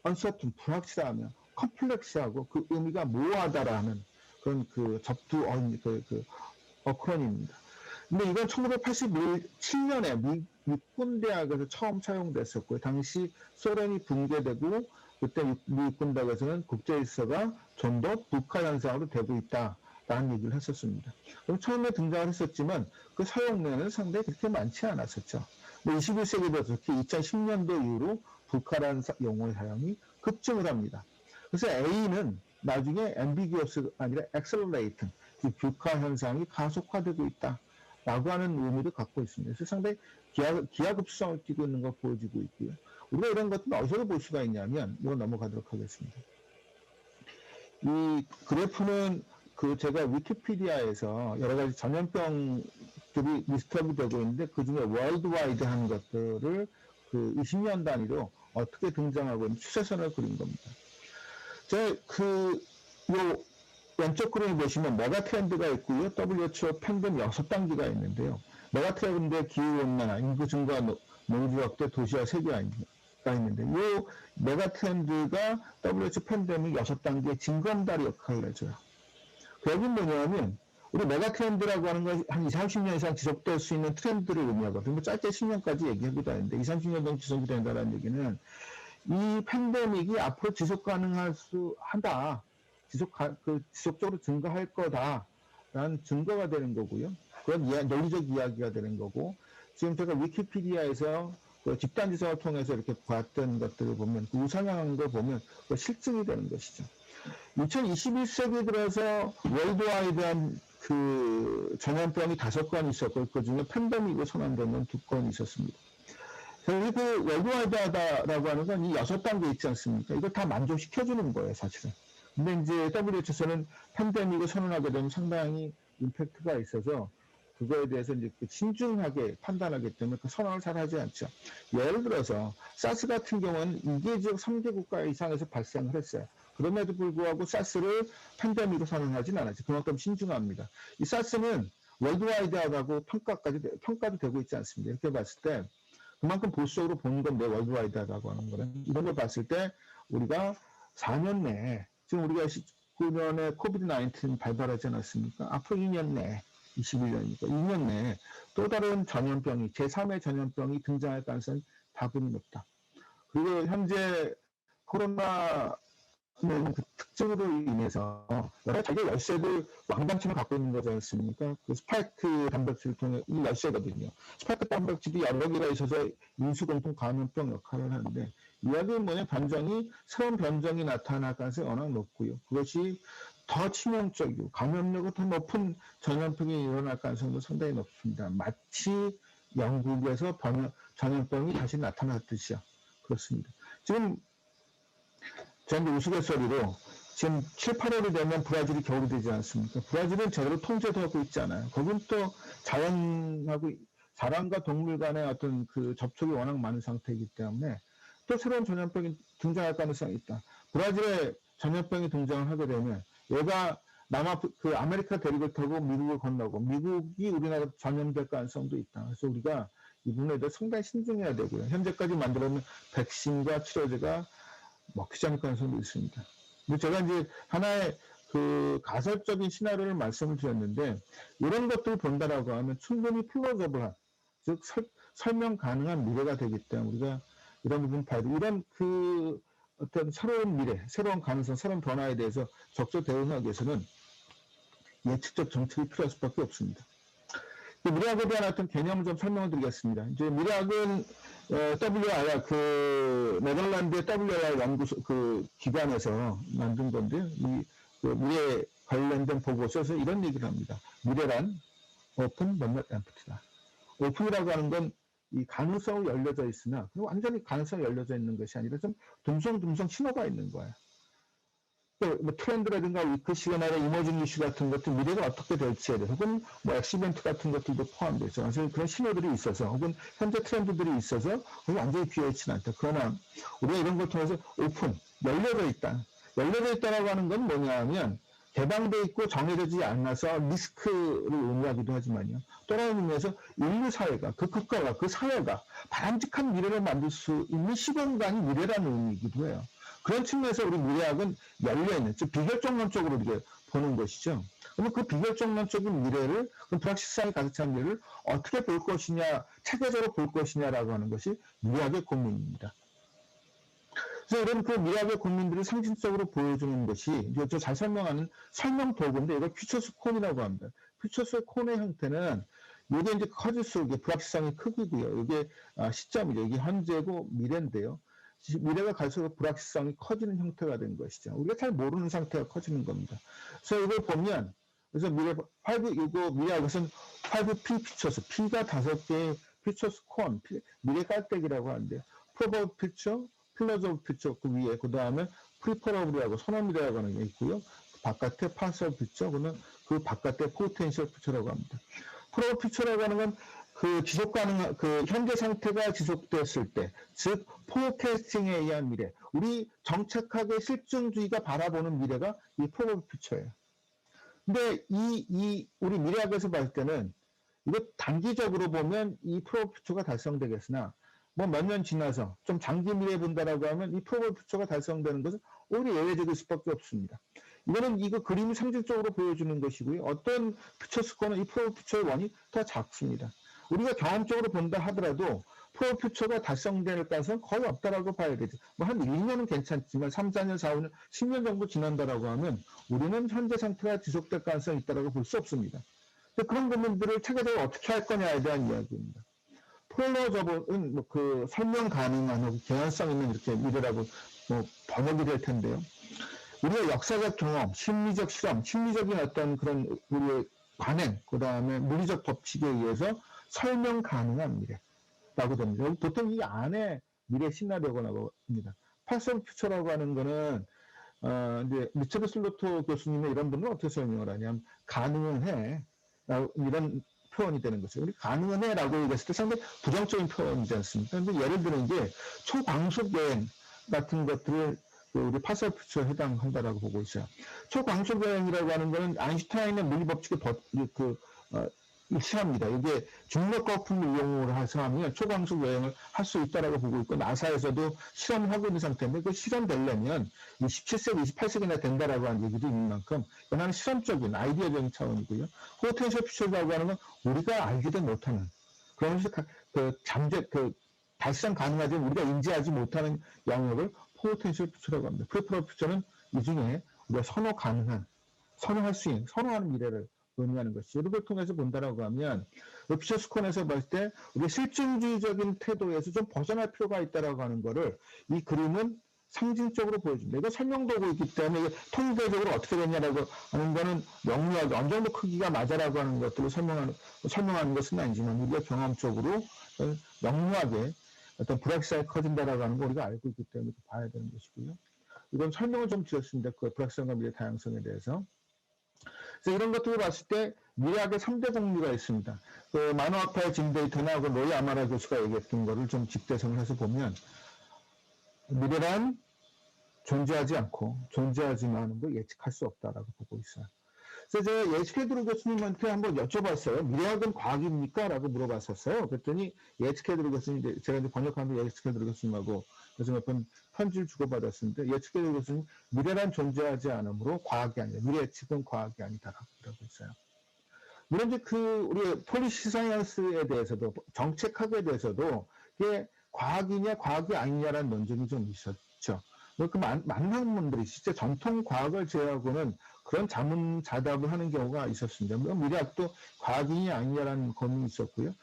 uncertain, 불확실하며 complex하고 그 의미가 모호하다라는 그런 그 접두 어크로님입니다. 근데 이건 1987년에 육군대학에서 처음 사용됐었고요. 당시 소련이 붕괴되고 그때 미 육군대학에서는 국제질서가 좀 더 북한 현상으로 되고 있다라는 얘기를 했었습니다. 그럼 처음에 등장을 했었지만 그 사용량은 상당히 그렇게 많지 않았었죠. 21세기 들어서 특히 2010년도 이후로 북한이라는 용어의 사용이 급증을 합니다. 그래서 A는 나중에 ambiguous가 아니라 accelerating, 뷰카 현상이 가속화되고 있다. 라고 하는 의미를 갖고 있습니다. 그래서 상당히 기하급수성을 띠고 있는 걸 보여주고 있고요. 우리가 이런 것들은 어디서 볼 수가 있냐면, 이거 넘어가도록 하겠습니다. 이 그래프는 제가 위키피디아에서 여러 가지 전염병들이 리스트업이 되고 있는데, 그 중에 월드와이드 한 것들을 그 20년 단위로 어떻게 등장하고 있는 추세선을 그린 겁니다. 왼쪽 그림을 보시면 메가트렌드가 있고요. WHO 팬데믹 6단계가 있는데요. 메가트렌드의 기후온난화, 인구 증가, 농지 확대, 도시화 세계화가 있는데 이 메가트렌드가 WHO 팬데믹 6단계의 징검다리 역할을 해줘요. 그 얘기는 뭐냐면 우리 메가트렌드라고 하는 건 한 20, 30년 이상 지속될 수 있는 트렌드를 의미하거든요. 뭐 짧게 10년까지 얘기해보다 했는데 20, 30년 동안 지속이 된다는 얘기는 이 팬데믹이 앞으로 지속 가능할 수 한다. 지속적으로 증가할 거다라는 증거가 되는 거고요. 그건 논리적 이야기가 되는 거고, 지금 제가 위키피디아에서 그 집단지성을 통해서 이렇게 봤던 것들을 보면, 그 우상향한 걸 보면, 그 실증이 되는 것이죠. 2021세기 들어서 월드와이드한 그 전염병이 5건 있었고, 그 중에 팬데믹으로 선언된 건 2건 있었습니다. 그리고 그 월드와이드하다라고 하는 건 이 6단계 있지 않습니까? 이걸 다 만족시켜주는 거예요, 사실은. 근데 이제 WHO에서는 팬데믹을 선언하게 되면 상당히 임팩트가 있어서 그거에 대해서 이제 신중하게 판단하기 때문에 그 선언을 잘 하지 않죠. 예를 들어서 사스 같은 경우는 2개 지역 3개 국가 이상에서 발생을 했어요. 그럼에도 불구하고 사스를 팬데믹으로 선언하진 않았죠. 그만큼 신중합니다. 이 사스는 월드와이드하다고 평가도 되고 있지 않습니다. 이렇게 봤을 때 그만큼 보수적으로 보는 건데 월드와이드하다고 하는 거는 이런 걸 봤을 때 우리가 4년 내에 지금 우리가 19년에 코비드-19 발발하지 않았습니까? 앞으로 2년 내에, 21년이니까 2년 내에 또 다른 전염병이, 제3의 전염병이 등장할 가능성이 다분히 높다. 그리고 현재 코로나는 그 특징으로 인해서 여러 자기 열쇠들 왕방침을 갖고 있는 거지 않습니까? 그 스파이크 단백질을 통해 이 열쇠거든요. 스파이크 단백질이 여러 개가 있어서 인수공통 감염병 역할을 하는데 이야기는 뭐냐, 새로운 변종이 나타날 가능성이 워낙 높고요. 그것이 더 치명적이고 감염력이 더 높은 전염병이 일어날 가능성도 상당히 높습니다. 마치 영국에서 전염병이 다시 나타났듯이요. 그렇습니다. 지금 저한테 우스갯소리로 지금 7, 8월이 되면 브라질이 겨울이 되지 않습니까? 브라질은 제대로 통제도 하고 있지 않아요. 거긴 또 사람과 동물 간의 어떤 그 접촉이 워낙 많은 상태이기 때문에 또 새로운 전염병이 등장할 가능성이 있다. 브라질에 전염병이 등장을 하게 되면 얘가 아메리카 대륙을 타고 미국을 건너고 미국이 우리나라로 전염될 가능성도 있다. 그래서 우리가 이 부분에 대해서 상당히 신중해야 되고요. 현재까지 만들어놓은 백신과 치료제가 먹히지 않을 가능성도 있습니다. 근데 제가 이제 하나의 그 가설적인 시나리오를 말씀을 드렸는데 이런 것들을 본다라고 하면 충분히 플로저블한, 즉 설명 가능한 미래가 되기 때문에 우리가 이런 부분 봐야 돼. 이런 그 어떤 새로운 미래, 새로운 가능성, 새로운 변화에 대해서 적극 대응하기 위해서는 예측적 정책이 필요할 수밖에 없습니다. 미래학에 대한 어떤 개념을 좀 설명을 드리겠습니다. 이제 미래학은 WIR 네덜란드의 WIR 연구소 기관에서 만든 건데요. 미래 관련된 보고서에서 이런 얘기를 합니다. 미래란 오픈 but not empty다. 오픈이라고 하는 건 이 가능성이 열려져 있으나 완전히 가능성이 열려져 있는 것이 아니라 좀 듬성듬성 신호가 있는 거예요. 뭐 트렌드라든가 위크 시그널의 이머징 이슈 같은 것들 미래가 어떻게 될지에 대해서 혹은 뭐 엑시벤트 같은 것들도 포함되죠. 그래서 그런 신호들이 있어서 혹은 현재 트렌드들이 있어서 완전히 비어있지는 않다. 그러나 우리가 이런 걸 통해서 오픈, 열려져 있다. 열려져 있다라고 하는 건 뭐냐 하면 개방돼 있고 정해지지 않아서 리스크를 의미하기도 하지만요. 또 다른 의미에서 인류 사회가 그 국가가 그 사회가 바람직한 미래를 만들 수 있는 시간간이 미래라는 의미이기도 해요. 그런 측면에서 우리 미래학은 열려있는, 즉 비결정론적으로 이렇게 보는 것이죠. 그러면 그 비결정론적인 미래를, 그 불확실성이 가득 찬 미래를 어떻게 볼 것이냐, 체계적으로 볼 것이냐라고 하는 것이 미래학의 고민입니다. 그래서 이런 그 미래학의 고민들을 상징적으로 보여주는 것이 저 잘 설명하는 설명 도구인데 이걸 퓨처스 콘이라고 합니다. 퓨처스 콘의 형태는 이게 이제 커질수록 이게 불확실성이 크고요. 이게 시점이죠. 이게 현재고 미래인데요. 미래가 갈수록 불확실성이 커지는 형태가 된 것이죠. 우리가 잘 모르는 상태가 커지는 겁니다. 그래서 이걸 보면, 그래서 미래학 것은 5P 피처스, P가 5개의 피처스 콘, 미래 깔때기라고 하는데요. 프로버브 피처, 플러저브 피처 그 위에, 그 다음에 프리퍼러블이라고 선언미래라고 하는 게 있고요. 그 바깥에 파서브 피처, 그러면 그 바깥에 포텐셜 피처라고 합니다. 프로버브 피처라고 하는 건 지속 가능한, 현재 상태가 지속됐을 때, 즉, 포캐스팅에 의한 미래, 우리 정착하게 실증주의가 바라보는 미래가 이 프로버블 퓨처예요. 근데 우리 미래학에서 봤을 때는, 이거 단기적으로 보면 이 프로버블 퓨처가 달성되겠으나, 뭐 몇 년 지나서 좀 장기 미래에 본다라고 하면 이 프로버블 퓨처가 달성되는 것은 오히려 예외적일 수밖에 없습니다. 이거 그림이 상징적으로 보여주는 것이고요. 어떤 퓨처 스코어는 이 프로버블 퓨처의 원이 더 작습니다. 우리가 경험적으로 본다 하더라도 프로 퓨처가 달성될 가능성은 거의 없다라고 봐야 되죠. 뭐 한 1년은 괜찮지만 3, 4년, 4, 5년, 10년 정도 지난다라고 하면 우리는 현재 상태가 지속될 가능성이 있다라고 볼 수 없습니다. 그런 부분들을 체계적으로 어떻게 할 거냐에 대한 이야기입니다. 플로저블은 설명 가능한 개연성 있는 이렇게 미래라고 번역이 될 텐데요. 우리의 역사적 경험, 심리적 실험, 심리적인 어떤 그런 우리의 관행, 그 다음에 물리적 법칙에 의해서 설명 가능한 미래라고 됩니다. 보통 이 안에 미래 시나리오라고 합니다. 파서블 퓨처라고 하는 거는 이제 리처드 슬로토 교수님의 이런 분은 어떻게 설명을 하냐면 가능은 해 이런 표현이 되는 거죠. 우리 가능은 해라고 얘기했을 때 상당히 부정적인 표현이지 않습니까? 근데 예를 들어 이제 초광속 여행 같은 것들을 우리 파서블 퓨처에 해당한다라고 보고 있어요. 초광속 여행이라고 하는 거는 아인슈타인의 물리 법칙에 일치합니다. 이게 중력 거품을 이용을 해서 하면 초광속 여행을 할 수 있다라고 보고 있고 나사에서도 실험을 하고 있는 상태인데 그 실험되려면 17세기, 28세기나 된다라고 하는 얘기도 있는 만큼 이거는 실험적인 아이디어적인 차원이고요. 포텐셜 퓨처라고 하는 건 우리가 알지도 못하는 그러면서 달성 가능하지만 우리가 인지하지 못하는 영역을 포텐셜 퓨처라고 합니다. 프리퍼럴 퓨처는 이 중에 우리가 선호할 수 있는 선호하는 미래를 의미하는 것이죠. 이걸 통해서 본다라고 하면 퓨처스콘에서 봤을 때 우리 실증주의적인 태도에서 좀 벗어날 필요가 있다라고 하는 거를 이 그림은 상징적으로 보여줍니다. 이거 설명도구 있기 때문에 이게 통계적으로 어떻게 됐냐라고 하는 거는 명료하게 어느 정도 크기가 맞아라고 하는 것들을 설명하는 것은 아니지만 우리가 경험적으로 명료하게 어떤 불확실성이 커진다라고 하는 거 우리가 알고 있기 때문에 봐야 되는 것이고요. 이건 설명을 좀 드렸습니다. 그 불확실성과 미래 다양성에 대해서. 그래서 이런 것들을 봤을 때 미래학의 3대 공리가 있습니다. 마누아파의 진데이터나 로이 아마라 교수가 얘기했던 거를 좀 직대성을 해서 보면 미래란 존재하지 않고 존재하지만 하는 걸 예측할 수 없다라고 보고 있어요. 그래서 제가 예측해드로 교수님한테 한번 여쭤봤어요. 미래학은 과학입니까? 라고 물어봤었어요. 그랬더니 예측해드로 교수님, 제가 이제 번역하는 예측해드로 교수님하고 그래서 몇 번 편지를 주고받았는데 예측해드로 교수님, 미래란 존재하지 않으므로 과학이 아니다. 미래 예측은 과학이 아니다라고 있어요. 물론 이제 우리 폴리시 사이언스에 대해서도 정책학에 대해서도 이게 과학이냐 과학이 아니냐라는 논쟁이 좀 있었죠. 많은 학문들이 실제 전통 과학을 제외하고는 그런 자문자답을 하는 경우가 있었습니다. 물론 미래학도 과학이냐 아니냐라는 고민이 있었고요.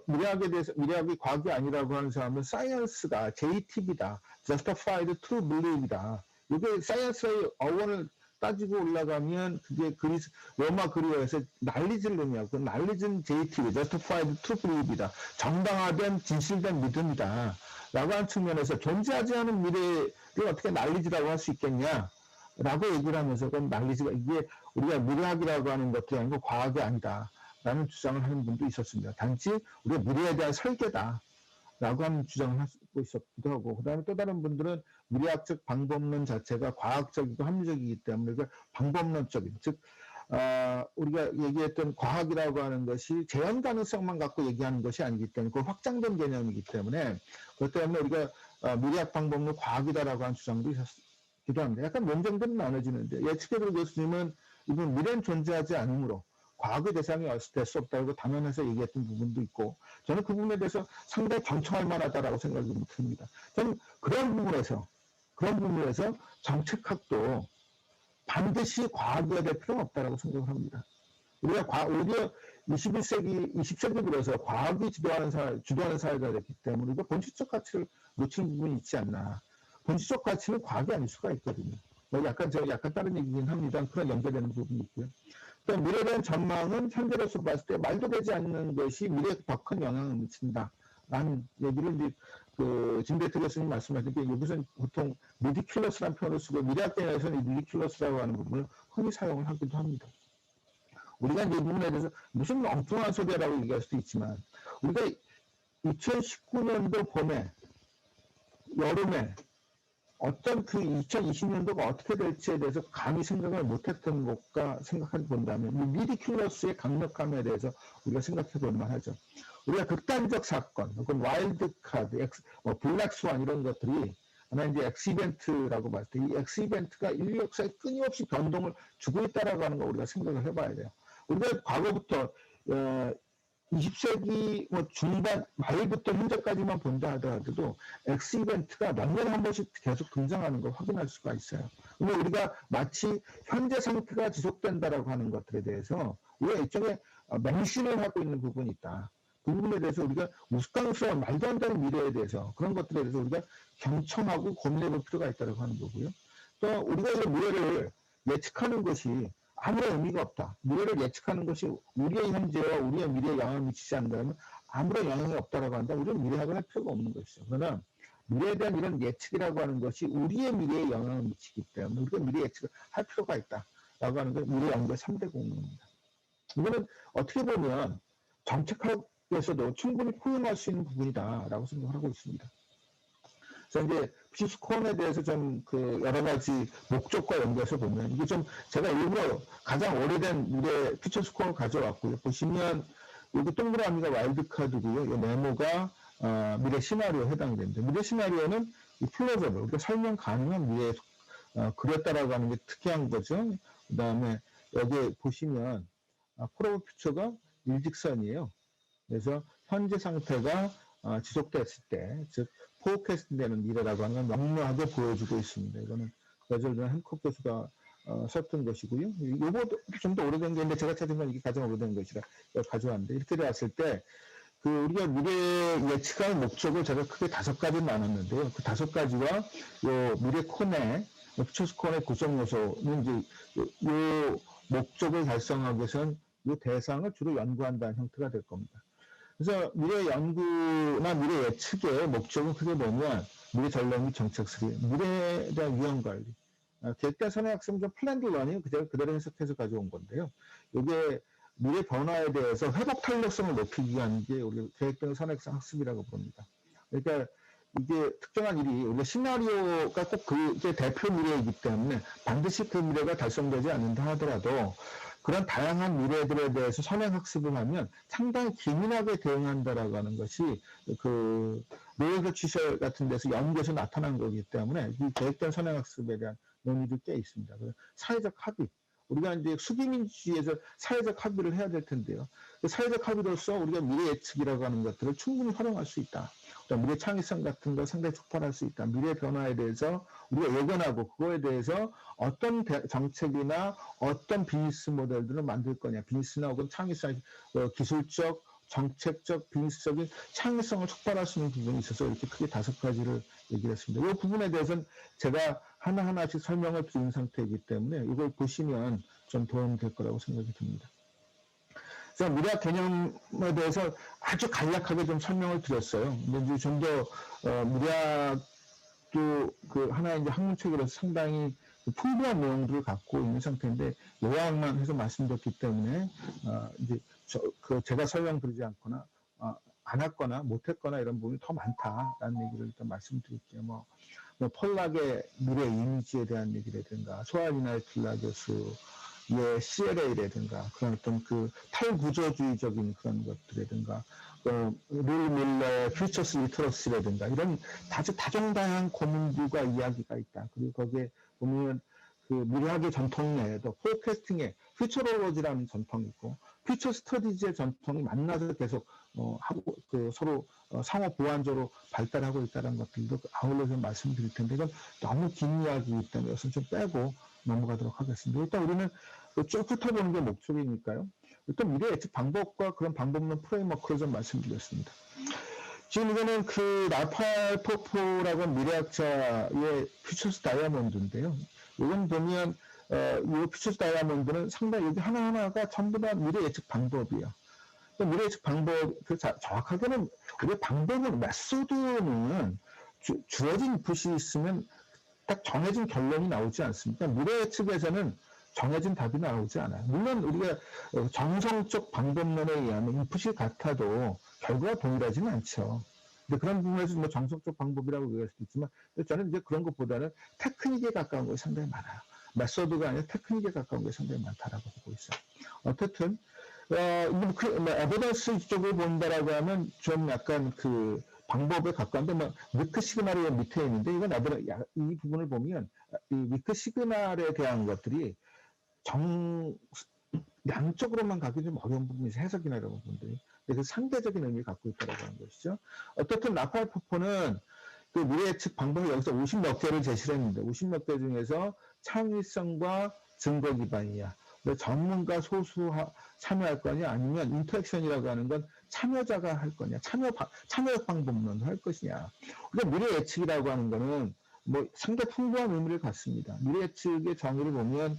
미래학이 과학이 아니라고 하는 사람은 사이언스가 JTB다, Justified True Belief이다. 이게 사이언스의 어원을 따지고 올라가면 그게 로마 그리어에서 난리즈를 의미하고 난리즈는 JTB, Justified True Belief이다. 정당화된 진실된 믿음이다. 라고 하는 측면에서 존재하지 않은 미래를 어떻게 난리즈라고 할 수 있겠냐? 라고 얘기를 하면서 그건 난리즈가 이게 우리가 미래학이라고 하는 것도 아니고 과학이 아니다. 라는 주장을 하는 분도 있었습니다. 단지 우리가 미래에 대한 설계다. 라고 하는 주장을 하고 있었기도 하고, 그 다음에 또 다른 분들은 미래학적 방법론 자체가 과학적이고 합리적이기 때문에 그러니까 방법론적인, 즉, 우리가 얘기했던 과학이라고 하는 것이 재현 가능성만 갖고 얘기하는 것이 아니기 때문에 그 확장된 개념이기 때문에 그것 때문에 우리가 미래학 방법론 과학이다라고 하는 주장도 있었기도 합니다. 약간 논쟁들은 나눠지는데 예측해볼 교수님은 이번 미래는 존재하지 않으므로 과학의 대상이 될 수 없다고 단언해서 얘기했던 부분도 있고 저는 그 부분에 대해서 상당히 경청할 만하다라고 생각이 듭니다. 저는 그런 부분에서 정책학도 반드시 과학이어야 될 필요는 없다라고 생각을 합니다. 우리가 오히려 20세기 들어서 과학이 주도하는 사회가 됐기 때문에 우리가 본질적 가치를 놓친 부분이 있지 않나. 본질적 가치는 과학이 아닐 수가 있거든요. 약간 다른 얘기긴 합니다. 그런 연결되는 부분이 있고요. 그러니까 미래에 대한 전망은 현재로서 봤을 때 말도 되지 않는 것이 미래에 더 큰 영향을 미친다. 라는 얘기를 이제 진대태 교수님 말씀하신 게 여기서는 보통 리디큘러스라는 표현을 쓰고 미래학계에서는 리디큘러스라고 하는 부분을 흔히 사용을 하기도 합니다. 우리가 이제 이 부분에 대해서 무슨 엉뚱한 소리라고 얘기할 수도 있지만 우리가 2019년도 봄에 여름에 어떤 2020년도가 어떻게 될지에 대해서 감히 생각을 못했던 것과 생각해 본다면 리디큘러스의 강력함에 대해서 우리가 생각해 볼 만하죠. 우리가 극단적 사건, 혹은 와일드 카드, 블랙스완 이런 것들이 하나 이제 엑시벤트라고 봤을 때 이 엑시벤트가 인류 역사에 끊임없이 변동을 주고 있다라고 하는 거 우리가 생각을 해봐야 돼요. 우리가 과거부터 20세기 중반 말부터 현재까지만 본다 하더라도 엑시벤트가 몇 년에 한 번씩 계속 등장하는 걸 확인할 수가 있어요. 근데 우리가 마치 현재 상태가 지속된다라고 하는 것들에 대해서 우리가 일종의 맹신을 하고 있는 부분이 있다. 그 부분에 대해서 우리가 우스꽝스러운 말도 안 되는 미래에 대해서 그런 것들에 대해서 우리가 경청하고 고민해 볼 필요가 있다고 하는 거고요. 또 우리가 이 미래를 예측하는 것이 아무런 의미가 없다. 미래를 예측하는 것이 우리의 현재와 우리의 미래에 영향을 미치지 않는다면 아무런 영향이 없다라고 한다. 우리는 미래학을 할 필요가 없는 것이죠. 그러나 미래에 대한 이런 예측이라고 하는 것이 우리의 미래에 영향을 미치기 때문에 우리가 미래 예측을 할 필요가 있다라고 하는 게 미래 연구의 3대 공론입니다. 이거는 어떻게 보면 정책학에서도 충분히 포용할 수 있는 부분이다라고 생각을 하고 있습니다. 그래서 이제 퓨처스콘에 대해서 좀 여러 가지 목적과 연결해서 보면 이게 좀 제가 일부러 가장 오래된 미래 퓨처스콘을 가져왔고요. 보시면 여기 동그라미가 와일드카드고요. 이 네모가 미래 시나리오에 해당됩니다. 미래 시나리오는 이 플로저블, 우리가 설명 가능한 미래에 그렸다라고 하는 게 특이한 거죠. 그 다음에 여기 보시면 프로브 퓨처가 일직선이에요. 그래서 현재 상태가 지속됐을 때, 즉 포캐스트 되는 미래라고 하는 건 명료하게 보여주고 있습니다. 이거는 여절전 한컵 교수가 썼던 것이고요. 요거도 좀 더 오래된 게 있는데 제가 찾은 건 이게 가장 오래된 것이라 가져왔는데 이렇게 되었을 때 우리가 미래 예측할 목적을 제가 크게 5가지 나눴는데요. 그 5가지와 요 미래 콘의 퓨처스콘의 구성 요소는 이제 요 목적을 달성하기 위해서는 이 대상을 주로 연구한다는 형태가 될 겁니다. 그래서 미래 연구나 미래 예측의 목적은 크게 뭐냐, 미래 전략 및 정책 수립, 미래에 대한 위험 관리. 계획된 선행학습은 좀 플랜드 러닝 그대로 해석해서 가져온 건데요. 이게 미래 변화에 대해서 회복 탄력성을 높이기 위한 게 우리 계획된 선행학습이라고 부릅니다. 그러니까 이게 특정한 일이 우리가 시나리오가 꼭 그게 대표 미래이기 때문에 반드시 그 미래가 달성되지 않는다 하더라도 그런 다양한 미래들에 대해서 선행학습을 하면 상당히 기민하게 대응한다라고 하는 것이 노예교 취설 같은 데서 연구에서 나타난 거기 때문에 이 계획된 선행학습에 대한 논의도 꽤 있습니다. 사회적 합의. 우리가 이제 수기민주주의에서 사회적 합의를 해야 될 텐데요. 사회적 합의로서 우리가 미래 예측이라고 하는 것들을 충분히 활용할 수 있다. 또 미래 창의성 같은 거 상당히 촉발할 수 있다. 미래 변화에 대해서 우리가 예견하고 그거에 대해서 어떤 정책이나 어떤 비즈니스 모델들을 만들 거냐. 비즈니스나 혹은 창의성, 기술적, 정책적, 비즈니스적인 창의성을 촉발할 수 있는 부분이 있어서 이렇게 크게 5가지를 얘기를 했습니다. 이 부분에 대해서는 제가 하나하나씩 설명을 드린 상태이기 때문에 이걸 보시면 좀 도움이 될 거라고 생각이 듭니다. 그래서 미래학 개념에 대해서 아주 간략하게 좀 설명을 드렸어요. 근데 이제 좀 더 미래학도 그 하나의 이제 학문책으로서 상당히 풍부한 내용들을 갖고 있는 상태인데 요약만 해서 말씀드렸기 때문에 이제 제가 설명드리지 않거나 안 했거나 못했거나 이런 부분이 더 많다라는 얘기를 일단 말씀드릴게요. 뭐 폴락의 미래 이미지에 대한 얘기라든가 소아리나의 킬라 교수의 CLA라든가 그런 어떤 그 탈구조주의적인 그런 것들이라든가 릴 밀러의 퓨처스 리터러시라든가 이런 아주 다종다양한 고민들과 이야기가 있다. 그리고 거기에 보면 그 미래학의 전통 내에도 포캐스팅의 퓨처롤로지라는 전통이 있고 퓨처 스터디즈의 전통이 만나서 계속 하고 서로 상호 보완적으로 발달하고 있다는 것들도 아울러서 말씀드릴 텐데 이건 너무 긴 이야기이기 때문에 이것은 좀 빼고 넘어가도록 하겠습니다. 일단 우리는 쭉 훑어보는 게 목적이니까요. 일단 미래 예측 방법과 그런 방법론 프레임워크를 좀 말씀드렸습니다. 지금 이거는 그 라팔 포포라고 하는 미래학자의 퓨처스 다이아몬드인데요. 이건 보면 이 퓨처스 다이아몬드는 상당히 여기 하나하나가 전부 다 미래 예측 방법이에요. 미래 예측 방법, 정확하게는 우리 방법은 메소드는 주어진 인풋이 있으면 딱 정해진 결론이 나오지 않습니까? 미래 예측에서는 정해진 답이 나오지 않아요. 물론 우리가 정성적 방법론에 의하면 인풋이 같아도 결과가 동일하지는 않죠. 근데 그런 부분에서 뭐 정성적 방법이라고 얘기할 수도 있지만 저는 이제 그런 것보다는 테크닉에 가까운 것이 상당히 많아요. 메소드가 아니라 테크닉에 가까운 것이 상당히 많다라고 보고 있어요. 어쨌든 에비던스 쪽을 본다라고 하면 좀 약간 그 방법에 가까운데 위크 시그널이 밑에 있는데 이건 이 부분을 보면 이 위크 시그널에 대한 것들이 양쪽으로만 가기 좀 어려운 부분이 있어요. 해석이나 이런 부분들이. 그래서 상대적인 의미를 갖고 있다고 하는 것이죠. 어떻든 라팔 포포는 그 미래 예측 방법이 여기서 50몇 개를 제시를 했는데 50몇 개 중에서 창의성과 증거 기반이야. 전문가 소수 참여할 거냐 아니면 인터랙션이라고 하는 건 참여자가 할 거냐 참여 방법론을 할 것이냐. 그러니까 미래 예측이라고 하는 거는 뭐 상당히 풍부한 의미를 갖습니다. 미래 예측의 정의를 보면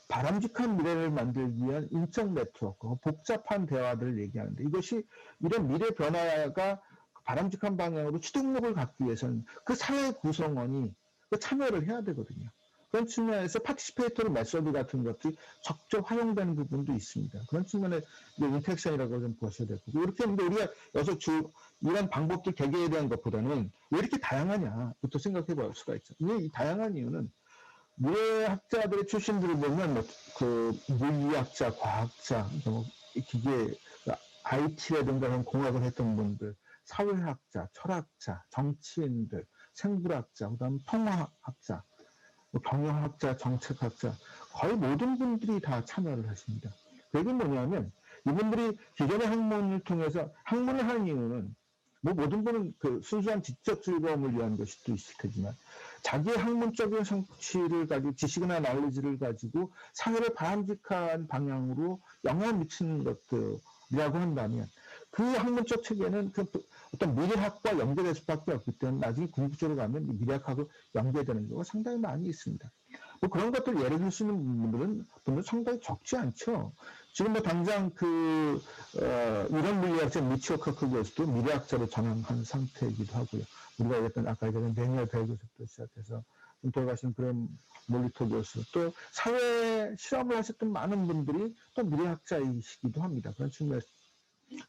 바람직한 미래를 만들기 위한 인적 네트워크, 복잡한 대화들을 얘기하는데 이것이 이런 미래 변화가 바람직한 방향으로 추동력을 갖기 위해서는 그 사회 구성원이 그 참여를 해야 되거든요. 그런 측면에서 파티시페이터리 메소드 같은 것들이 적극 활용되는 부분도 있습니다. 그런 측면에 인터랙션이라고 좀 보셔야 되고 이렇게 했는데 우리가 여기서 이런 방법들 개개에 대한 것보다는 왜 이렇게 다양하냐부터 생각해 볼 수가 있죠. 이 다양한 이유는 미래학자들의 출신들을 보면 그 물리학자, 과학자, 기계, IT라든가 공학을 했던 분들, 사회학자, 철학자, 정치인들, 생물학자, 그다음 통화학자, 경영학자, 정책학자 거의 모든 분들이 다 참여를 하십니다. 그게 뭐냐면 이분들이 기존의 학문을 통해서 학문을 하는 이유는 뭐 모든 분은 그 순수한 지적 즐거움을 위한 것일 수도 있을 테지만 자기의 학문적인 성취를 가지고 지식이나 나울리지를 가지고 사회를 바람직한 방향으로 영향을 미치는 것들이라고 한다면 그 학문적 체계는 그 어떤 미래학과 연계될 수밖에 없기 때문에 나중에 궁극적으로 가면 미래학하고 연계되는 경우가 상당히 많이 있습니다. 뭐 그런 것들 예를 들 수 있는 분들은 상당히 적지 않죠. 지금 뭐 당장 이런 물리학자 미치오 커크 교수도 미래학자로 전향한 상태이기도 하고요. 우리가 얘기했던 아까 얘기했던 데니얼 벨 교수부터 시작해서 돌아가신 그런 몰리토 교수 또 사회 실험을 하셨던 많은 분들이 또 미래학자이시기도 합니다. 그런 측면에서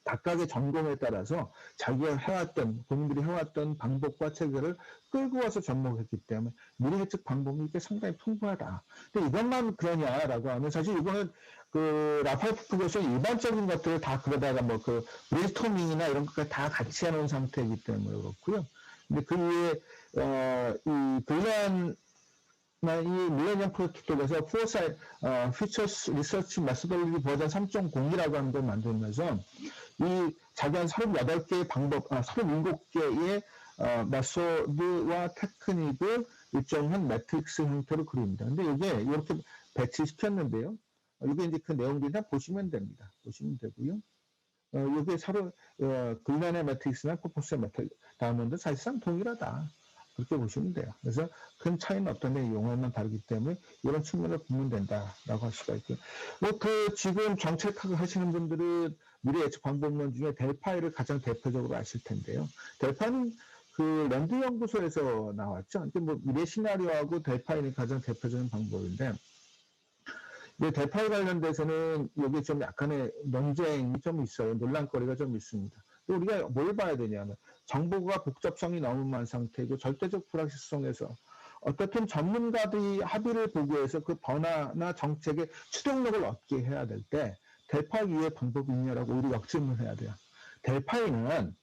각각의 전공에 따라서 자기가 본인들이 해왔던 방법과 체계를 끌고 와서 접목했기 때문에 미래 예측 방법이 이게 상당히 풍부하다. 근데 이것만 그러냐라고 하면 사실 이거는 그 라팔 포포 교수의 일반적인 것들을 다 그러다가 브레인스토밍이나 이런 것까지 다 같이 해놓은 상태이기 때문에 그렇고요. 근데 그 위에 이 밀레니엄 프로젝트에서 퓨처스 리서치 메소돌로지 버전 3.0이라고 하는 걸 만들면서 이 자기 한 38개의 방법, 37개의 메소드와 테크닉을 일정한 매트릭스 형태로 그립니다. 근데 이게 이렇게 배치시켰는데요. 이게 이제 그 내용들이 다 보시면 됩니다. 보시면 되고요. 이게 서로 글렌의 매트릭스나 코퍼스의 매트릭스 다음은 사실상 동일하다. 그렇게 보시면 돼요. 그래서 큰 차이는 없던데 용어만 다르기 때문에 이런 측면을 보면 된다라고 할 수가 있고요. 지금 정책학을 하시는 분들은 미래 예측 방법론 중에 델파이를 가장 대표적으로 아실 텐데요. 델파이는 그 랜드 연구소에서 나왔죠. 뭐 미래 시나리오하고 델파이는 가장 대표적인 방법인데, 델파이 관련돼서는 여기 좀 약간의 논쟁이 좀 있어요. 논란거리가 좀 있습니다. 우리가 뭘 봐야 되냐면 정보가 복잡성이 너무 많은 상태이고 절대적 불확실성에서 어떻든 전문가들이 합의를 보고해서 그 변화나 정책의 추동력을 얻게 해야 될 때 델파이 이외의 방법이 있냐라고 우리 역질문을 해야 돼요. 델파이는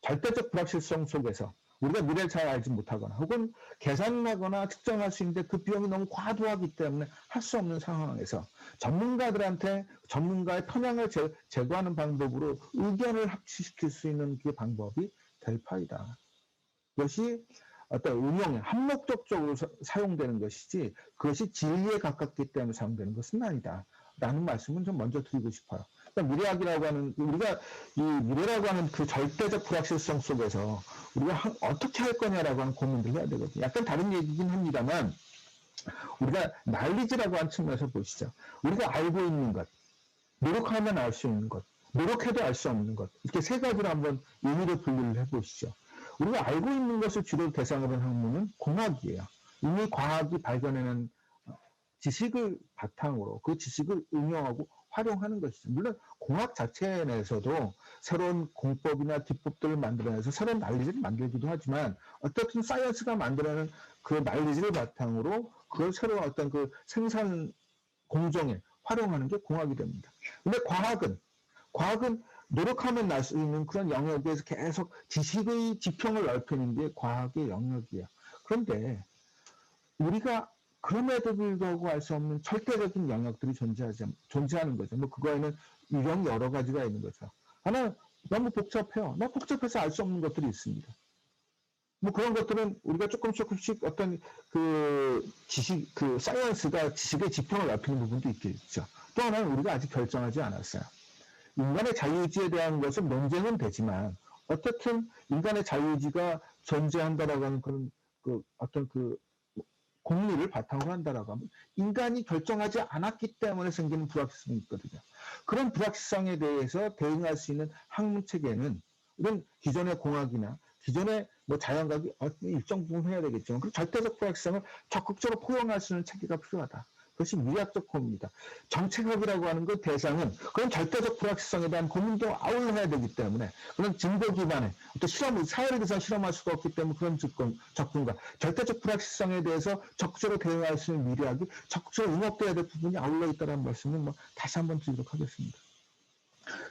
절대적 불확실성 속에서 우리가 미래를 잘 알지 못하거나 혹은 계산하거나 측정할 수 있는데 그 비용이 너무 과도하기 때문에 할 수 없는 상황에서 전문가들한테 전문가의 편향을 제거하는 방법으로 의견을 합치시킬 수 있는 그 방법이 델파이다. 그것이 어떤 응용에 한목적으로 사용되는 것이지 그것이 진리에 가깝기 때문에 사용되는 것은 아니다. 라는 말씀은 좀 먼저 드리고 싶어요. 그러니까 미래학이라고 하는, 우리가 이 미래라고 하는 그 절대적 불확실성 속에서 우리가 어떻게 할 거냐라고 하는 고민을 해야 되거든요. 약간 다른 얘기긴 합니다만, 우리가 난리지라고 하는 측면에서 보시죠. 우리가 알고 있는 것, 노력하면 알 수 있는 것, 노력해도 알 수 없는 것, 이렇게 세 가지로 한번 의미를 분류를 해보시죠. 우리가 알고 있는 것을 주로 대상으로 한 학문은 공학이에요. 이미 과학이 발견해낸 지식을 바탕으로 그 지식을 응용하고 활용하는 것이죠. 물론 공학 자체 내에서도 새로운 공법이나 기법들을 만들어내서 새로운 난리지를 만들기도 하지만 어떻든 사이언스가 만들어내는 그 난리지를 바탕으로 그걸 새로운 어떤 그 생산 공정에 활용하는 게 공학이 됩니다. 근데 과학은 노력하면 날 수 있는 그런 영역에서 계속 지식의 지평을 넓히는 게 과학의 영역이에요. 그런데 우리가 그럼에도 불구하고 알 수 없는 절대적인 영역들이 존재하는 거죠. 뭐 그거에는 유형 여러 가지가 있는 거죠. 하나 너무 복잡해요. 너무 복잡해서 알 수 없는 것들이 있습니다. 뭐 그런 것들은 우리가 조금씩 어떤 그 지식, 그 사이언스가 지식의 지평을 넓히는 부분도 있겠죠. 또 하나는 우리가 아직 결정하지 않았어요. 인간의 자유의지에 대한 것은 논쟁은 되지만 어떻든 인간의 자유의지가 존재한다라고 하는 그런 어떤 공리를 바탕으로 한다라고 하면 인간이 결정하지 않았기 때문에 생기는 불확실성이 있거든요. 그런 불확실성에 대해서 대응할 수 있는 학문 체계는 이런 기존의 공학이나 기존의 뭐 자연과학이 일정 부분 해야 되겠지만 그 절대적 불확실성을 적극적으로 포용할 수 있는 체계가 필요하다. 그것이 미래학적 고민이다. 정책학이라고 하는 그 대상은 그런 절대적 불확실성에 대한 고민도 아울러야 되기 때문에 그런 증거 기반의 어떤 사회를 위해서 실험할 수가 없기 때문에 그런 접근과 절대적 불확실성에 대해서 적극적으로 대응할 수 있는 미래학이 적극적으로 응업돼야 될 부분이 아울러 있다는 말씀을 다시 한번 드리도록 하겠습니다.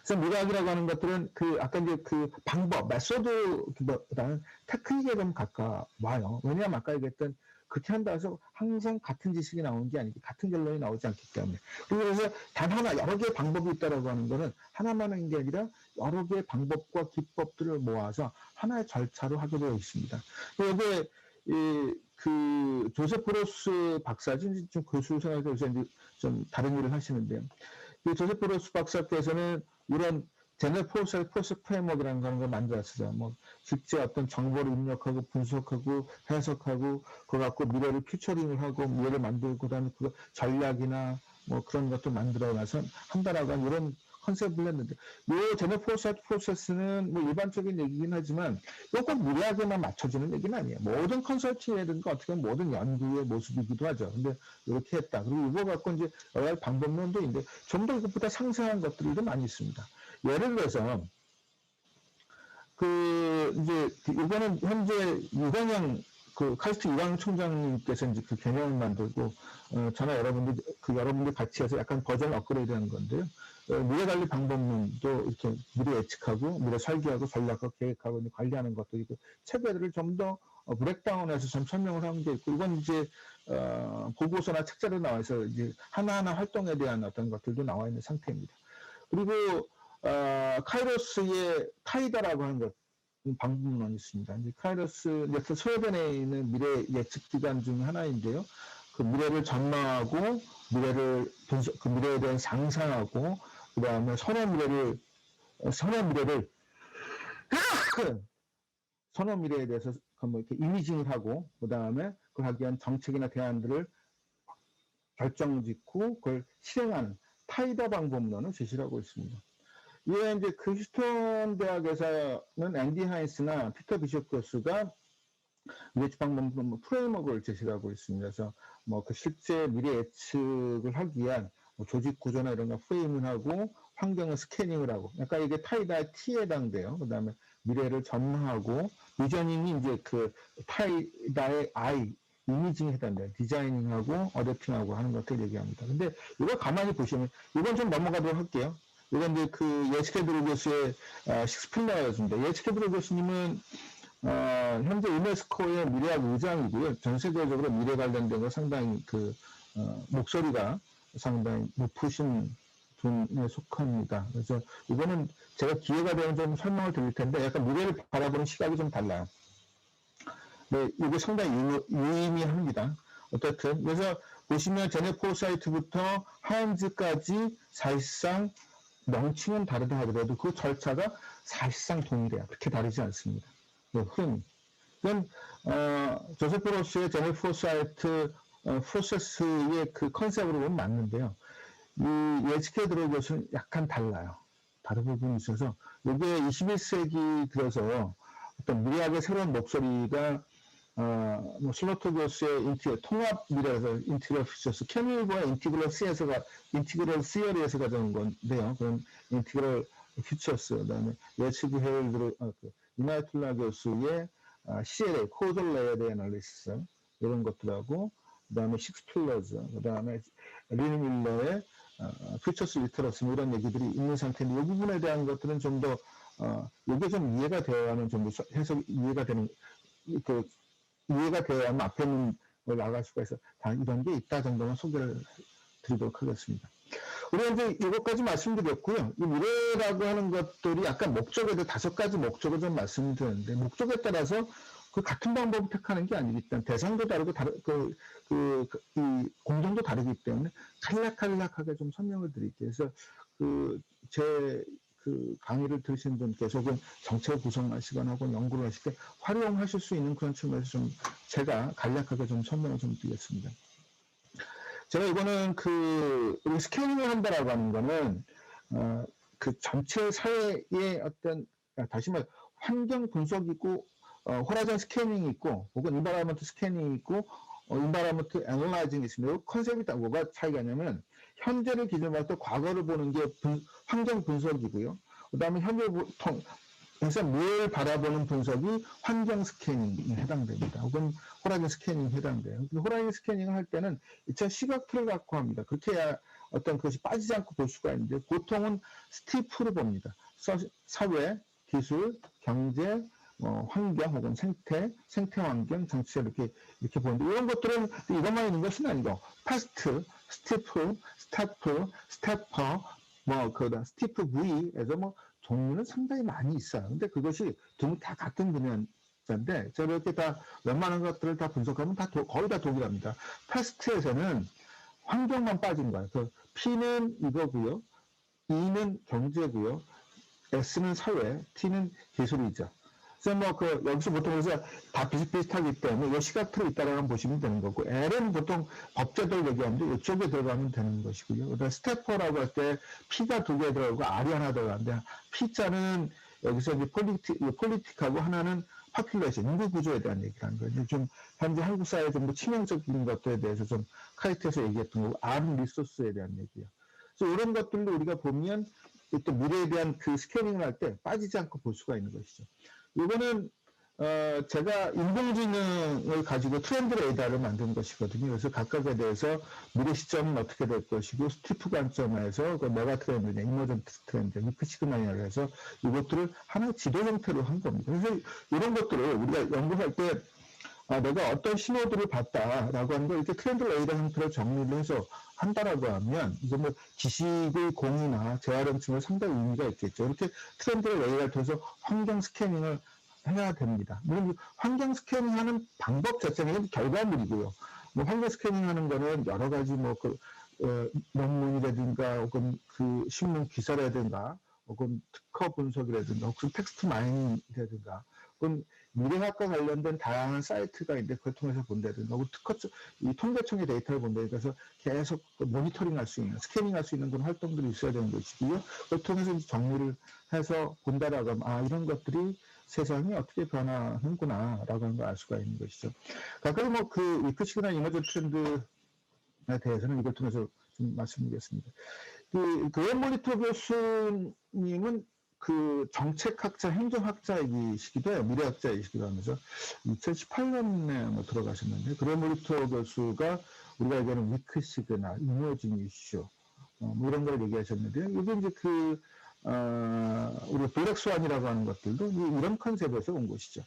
그래서 미래학이라고 하는 것들은 아까 이제 방법, 메소드보다는 테크닉에 좀 가까워요. 왜냐하면 아까 얘기했던 그렇게 한다 해서 항상 같은 지식이 나오는 게 아니고 같은 결론이 나오지 않기 때문에. 그래서 단 하나, 여러 개의 방법이 있다라고 하는 거는 하나만 하는 게 아니라 여러 개의 방법과 기법들을 모아서 하나의 절차로 하게 되어 있습니다. 여기에 조세프 로스 박사지, 좀 교수 생활에서 이제 좀 다른 일을 하시는데요. 조세프 로스 박사께서는 이런 제너럴 포스 프레임워크라는 걸 만들었어요. 뭐 실제 어떤 정보를 입력하고 분석하고 해석하고 그거 갖고 미래를 퓨처링을 하고 미래를 만들고 그다음에 그 전략이나 뭐 그런 것도 만들어 나서 한다라고 하는 이런 컨셉을 했는데 이 제너럴 프로세스는 뭐 일반적인 얘기긴 하지만 이건 미래학에만 맞춰지는 얘기는 아니에요. 모든 컨설팅이라든가 어떻게 보면 모든 연구의 모습이기도 하죠. 근데 이렇게 했다. 그리고 이거 갖고 이제 여러 가지 방법론도 있는데 좀 더 이것보다 상세한 것들이 좀 많이 있습니다. 예를 들어서 이거는 현재 유광영 카이스트 유광영 총장님께서 이제 그 개념을 만들고 저나 여러분들 같이 해서 약간 버전 업그레이드하는 건데요. 미래 관리 방법론도 이렇게 미래 예측하고 미래 설계하고 전략하고 계획하고 관리하는 것도 있고 체계들을 좀 더 브렉다운해서 좀 설명을 하는 게 있고 이건 이제 보고서나 책자로 나와서 이제 하나하나 활동에 대한 어떤 것들도 나와 있는 상태입니다. 그리고 카이로스의 타이다라고 하는 것, 방법론이 있습니다. 이제 카이로스, 스웨덴에 있는 미래 예측 기관 중 하나인데요. 그 미래를 전망하고, 그 미래에 대한 상상하고, 그 다음에 선한 미래를, 선한 미래에 대해서 뭐 이렇게 이미징을 하고, 그 다음에 그걸 하기 위한 정책이나 대안들을 결정 짓고, 그걸 실행하는 타이다 방법론을 제시를 하고 있습니다. 이에 이제 그 휴스턴 대학에서는 앤디 하인스나 피터 비숍 교수가 예측 방법 프레임워크를 제시하고 있습니다. 그래서 뭐 그 실제 미래 예측을 하기 위한 뭐 조직 구조나 이런 거 프레임을 하고 환경을 스캐닝을 하고, 약간 이게 타이다의 T에 해당돼요. 그 다음에 미래를 전망하고, 비저닝이 이제 그 타이다의 I, 이미징에 해당돼요. 디자이닝하고 어댑팅하고 하는 것들 얘기합니다. 근데 이거 가만히 보시면, 이건 좀 넘어가도록 할게요. 이건 이제 그 예츠케드로 교수의 식스필러였습니다. 예츠케드로 교수님은 현재 유네스코의 미래학 의장이고요. 전 세계적으로 미래 관련된 거 상당히 목소리가 상당히 높으신 분에 속합니다. 그래서 이거는 제가 기회가 되면 좀 설명을 드릴 텐데, 약간 미래를 바라보는 시각이 좀 달라요. 네, 이게 상당히 유의미합니다. 어쨌든 그래서 보시면 제네포 사이트부터 하인즈까지 사실상 명칭은 다르다 하더라도 그 절차가 사실상 동일해요. 그렇게 다르지 않습니다. 흔히. 그건 조세프 로스의 제네포 사이트 프로세스의 그 컨셉으로 보면 맞는데요. 이 예측해 들어오것은 약간 달라요. 다른 부분이 있어서 이게 21세기 들어서 어떤 미래학의 새로운 목소리가 뭐 슬로터 교수의 통합 미래에서 인티그럴 피처스, 캐밀과 인티그럴 시어리에서 가져온 건데요. 그런 인티그럴 피처스, 그다음에 예측 해일 이나이툴라 교수의 CLA, 코절 레이어드 애널리시스 이런 것들하고, 그다음에 식스필러즈, 그다음에 리니 밀러의 퓨처스 리터러스 이런 얘기들이 있는 상태인데, 이 부분에 대한 것들은 좀 더 이게 좀 이해가 되어야만 좀 해석이 이해가 되는 이해가 되어야만 앞에 있는 걸 나갈 수가 있어. 이런 게 있다 정도만 소개를 드리도록 하겠습니다. 우리가 이제 이것까지 말씀드렸고요. 이 미래라고 하는 것들이 약간 목적에 대해 5가지 목적을 좀 말씀드렸는데, 목적에 따라서 그 같은 방법을 택하는 게 아니기 때문에 대상도 다르고 이 공정도 다르기 때문에 간략하게 좀 설명을 드릴게요. 그래서 제 강의를 들으신 분께서 혹은 정책을 구성하시거나 혹은 연구를 하실 때 활용하실 수 있는 그런 측면에서 좀 제가 간략하게 좀 설명을 좀 드리겠습니다. 제가 이거는 우리 스캐닝을 한다라고 하는 거는 그 전체 사회의 어떤, 다시 말해 환경 분석이고 호라이즌 스캐닝이 있고, 혹은 인바이러먼트 스캐닝이 있고, 인바이러먼트 애널라이징이 있습니다. 컨셉이 뭐가 차이가 있냐면, 현재를 기준으로 할 때 과거를 보는 게 환경 분석이고요. 그 다음에 그래서 미래를 바라보는 분석이 환경 스캐닝에 해당됩니다. 혹은 호라이즌 스캐닝에 해당돼요. 호라이즌 스캐닝을 할 때는 2차 시각틀을 갖고 합니다. 그렇게 해야 어떤 것이 빠지지 않고 볼 수가 있는데, 보통은 스티프로 봅니다. 사회, 기술, 경제, 환경 혹은 생태 환경, 정치 이렇게 보는데, 이런 것들은 이것만 있는 것은 아니고, 파스트, 스티프, 스태퍼, 스티프 V에서 종류는 상당히 많이 있어요. 근데 그것이 다 같은 분야인데, 저렇게 다 웬만한 것들을 다 분석하면 거의 다 동일합니다. 파스트에서는 환경만 빠진 거예요. P는 이거고요, E는 경제고요, S는 사회, T는 기술이죠. 그래서 여기서 보통 그래서 다 비슷비슷하기 때문에 이 시각틀이 있다라고 보시면 되는 거고, L은 보통 법제도를 얘기하는데 이쪽에 들어가면 되는 것이고요. 그다음에 스태퍼라고 할 때 P가 2개 들어가고 R이 하나 들어가는데, P자는 여기서 이제 폴리틱하고 하나는 파퓰레이션, 인구 구조에 대한 얘기를 하는 거예요. 좀 현재 한국 사회에 좀 더 치명적인 것들에 대해서 좀 카이트에서 얘기했던 거고, R은 리소스에 대한 얘기예요. 그래서 이런 것들도 우리가 보면 또 미래에 대한 그 스캐닝을 할 때 빠지지 않고 볼 수가 있는 것이죠. 이거는 제가 인공지능을 가지고 트렌드 레이더를 만든 것이거든요. 그래서 각각에 대해서 미래 시점은 어떻게 될 것이고, 스티프 관점에서 메가 트렌드냐, 이머전트 트렌드, 미크 시그마냐를 해서 이것들을 하나의 지도 형태로 한 겁니다. 그래서 이런 것들을 우리가 연구할 때 내가 어떤 신호들을 봤다라고 하는 걸 이렇게 트렌드 레이더 형태로 정리를 해서 한다라고 하면 이제 뭐 지식의 공유나 재활용층을 상당히 의미가 있겠죠. 이렇게 트렌드 레이더를 통해서 환경 스캐닝을 해야 됩니다. 물론 환경 스캐닝하는 방법 자체는 결과물이고요. 뭐 환경 스캐닝하는 거는 여러 가지 논문이라든가 혹은 그 신문 기사라든가 혹은 특허 분석이라든가 혹은 텍스트 마이닝이라든가 혹은 미래학과 관련된 다양한 사이트가 있는데 그걸 통해서 본다든가 혹은 이 통계청의 데이터를 본다든가 그래서 계속 모니터링 할 수 있는 스캐닝 할 수 있는 그런 활동들이 있어야 되는 것이고요. 그걸 통해서 정리를 해서 본다라고 하면 이런 것들이 세상이 어떻게 변하는구나 라고 하는 걸 알 수가 있는 것이죠. 가까이 그 위크식이나 이머전 트렌드에 대해서는 이걸 통해서 좀 말씀드리겠습니다. 그 그웬 모니터 교수님은 그 정책학자, 행정학자이시기도 해요. 미래학자이시기도 하면서 2018년에 들어가셨는데 그웬 모니터 교수가 우리가 얘기하는 위크시그나 이머징 이슈 뭐 이런 걸 얘기하셨는데요. 이게 이제 우리 블랙스완이라고 하는 것들도 이런 컨셉에서 온 것이죠.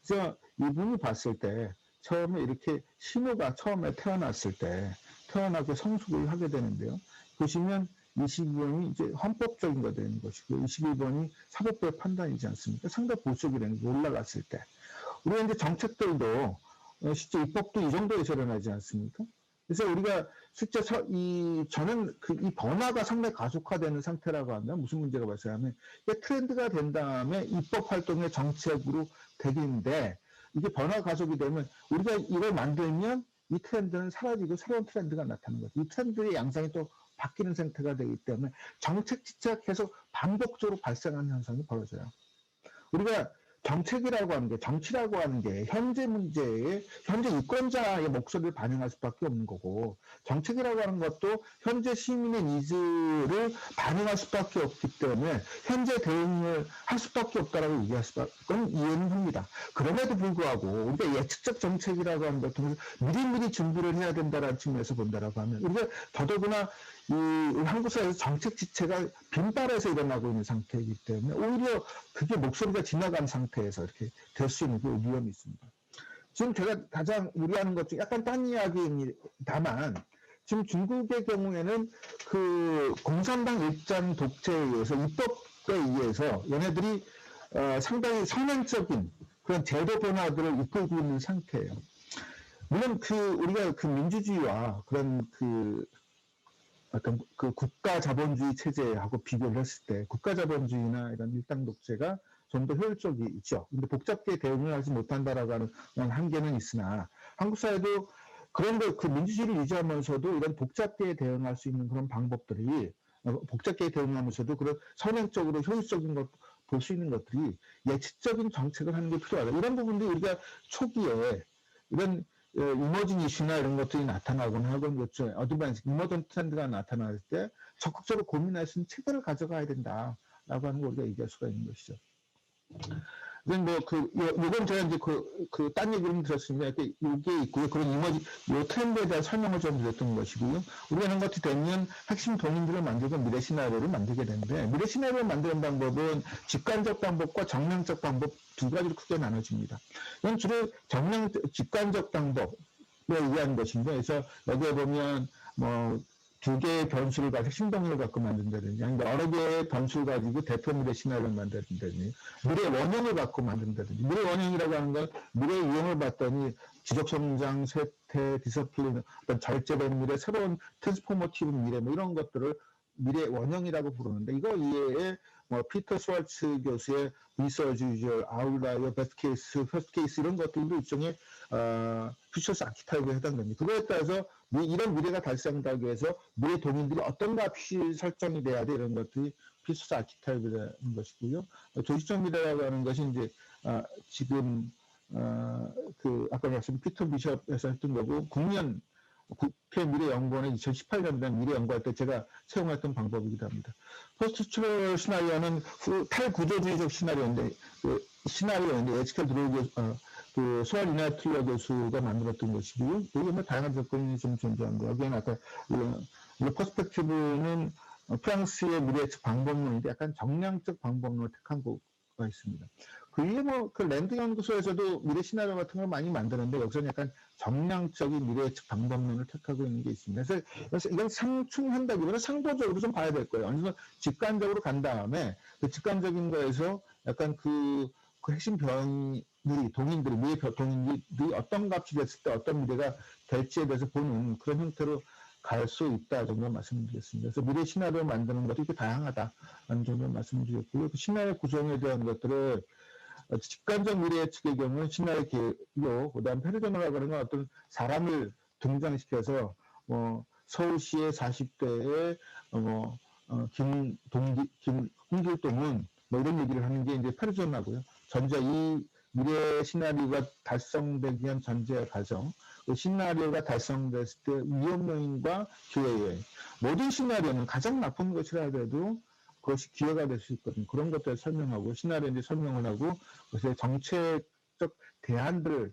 그래서 이분이 봤을 때 처음에 이렇게 신호가 처음에 태어나게 성숙을 하게 되는데요. 보시면 22번이 이제 헌법적인 거 되는 것이고 21번이 사법부의 판단이지 않습니까? 상당 보수적이라는 게 올라갔을 때. 우리가 이제 정책들도 실제 입법도 이 정도에서 일어나지 않습니까? 그래서 우리가 실제 저는 이 변화가 상당히 가속화되는 상태라고 하면 무슨 문제가 발생하면 이게 트렌드가 된 다음에 입법 활동의 정책으로 되는데 이게 변화 가속이 되면 우리가 이걸 만들면 이 트렌드는 사라지고 새로운 트렌드가 나타나는 거죠. 이 트렌드의 양상이 또 바뀌는 상태가 되기 때문에 정책 지체가 계속 반복적으로 발생하는 현상이 벌어져요. 우리가 정책이라고 하는 게, 정치라고 하는 게 현재 문제에, 현재 유권자의 목소리를 반영할 수밖에 없는 거고, 정책이라고 하는 것도 현재 시민의 니즈를 반영할 수밖에 없기 때문에 현재 대응을 할 수밖에 없다라고 얘기할 수밖에, 그건 이해는 합니다. 그럼에도 불구하고 우리가 예측적 정책이라고 하는 걸 통해서 미리미리 준비를 해야 된다는 측면에서 본다라고 하면 우리가 더더구나 이 한국 사회에서 정책 지체가 빈발해서 일어나고 있는 상태이기 때문에 오히려 그게 목소리가 지나간 상태에서 이렇게 될 수 있는 그 위험이 있습니다. 지금 제가 가장 우려하는 것 중 약간 딴 이야기입니다만 지금 중국의 경우에는 그 공산당 일장 독재에 의해서 입법에 의해서 얘네들이 상당히 성향적인 그런 제도 변화들을 이끌고 있는 상태예요. 물론 우리가 그 민주주의와 그런 어떤 그 국가 자본주의 체제하고 비교를 했을 때 국가 자본주의나 이런 일당 독재가 좀 더 효율적이죠. 근데 복잡하게 대응을 하지 못한다라고 하는 한계는 있으나 한국 사회도 그런 그 민주주의를 유지하면서도 이런 복잡하게 대응할 수 있는 그런 방법들이 복잡하게 대응하면서도 그런 선행적으로 효율적인 것 볼 수 있는 것들이 예측적인 정책을 하는 게 필요하다. 이런 부분들이 우리가 초기에 이런 이머징 이슈나 이런 것들이 나타나거나 혹은 요즘 어드밴스, 이머전 트렌드가 나타날 때 적극적으로 고민할 수 있는 체계를 가져가야 된다라고 하는 걸 우리가 얘기할 수가 있는 것이죠. 요건 제가 이제 딴 얘기를 들었으니까 이게 있고요. 그런 요 트렌드에 대한 설명을 좀 드렸던 것이고요. 우리가 이런 것이 되면 핵심 동인들을 만들고 미래 시나리오를 만들게 되는데, 미래 시나리오를 만드는 방법은 직관적 방법과 정량적 방법 두 가지로 크게 나눠집니다. 이건 주로 직관적 방법에 의한 것인데, 그래서 여기에 보면 두 개의 변수를 가지고 핵심 동인을 갖고 만든다든지, 아니면 여러 개의 변수를 가지고 대표 미래 시나리오를 만든다든지, 미래 원형을 갖고 만든다든지, 미래 원형이라고 하는 건 미래 유형을 봤더니 지속성장, 쇠퇴, 디서플린, 어떤 절제된 미래, 새로운 트랜스포머티브 미래, 이런 것들을 미래 원형이라고 부르는데, 이거 이외에 피터 스왈츠 교수의 리서치 유저, 아웃라이어, 베스트 케이스, 퍼스트 케이스 이런 것들도 일종의 퓨처스 아키타입에 해당됩니다. 그거에 따라서 이런 미래가 달성되기 위해서 미래 동인들이 어떤 값이 설정이 돼야 돼 이런 것들이 퓨처스 아키타입이라는 것이고요. 조직적 미래라고 하는 것이 이제 지금 아까 말씀 피터 비숍에서 했던 거고 국회 미래연구원에 2018년도에 미래연구할 때 제가 사용했던 방법이기도 합니다. 포스트 트루럴 시나리오는 탈구조주의적 시나리오인데 에치컬 드로우 소알 이나틀러 교수가 만들었던 것이고요. 여기 다양한 접근이 좀 존재합니다. 여기에는 아까 이 퍼스펙티브는 프랑스의 미래예측 방법론인데 약간 정량적 방법론을 택한 거가 있습니다. VMO 그 랜드 연구소에서도 미래 시나리오 같은 걸 많이 만드는데 여기서는 약간 정량적인 미래 예측 방법론을 택하고 있는 게 있습니다. 그래서 이건 상충한다기보다 상도적으로 좀 봐야 될 거예요. 어느 정도 직관적으로 간 다음에 그 직관적인 거에서 약간 그 핵심 변이들이 동인들이 미래 동인들이 어떤 값이 됐을 때 어떤 미래가 될지에 대해서 보는 그런 형태로 갈 수 있다 정도 말씀드리겠습니다. 그래서 미래 시나리오 만드는 것도 이렇게 다양하다라는 정도 말씀드렸고요. 그 시나리오 구성에 대한 것들을 직관적 미래 예측의 경우는 시나리오 개요, 그다음 페르소나라고 하는 건 어떤 사람을 등장시켜서 서울시의 40대의 홍길동은 뭐 이런 얘기를 하는 게 이제 페르소나고요. 이 미래 시나리오가 달성되기 위한 전제 과정, 그 시나리오가 달성됐을 때 위험 요인과 기회 요인, 모든 시나리오는 가장 나쁜 것이라 하더라도 그것이 기회가 될 수 있거든요. 그런 것들을 설명하고 시나리오 이제 설명을 하고 그래서 정책적 대안들을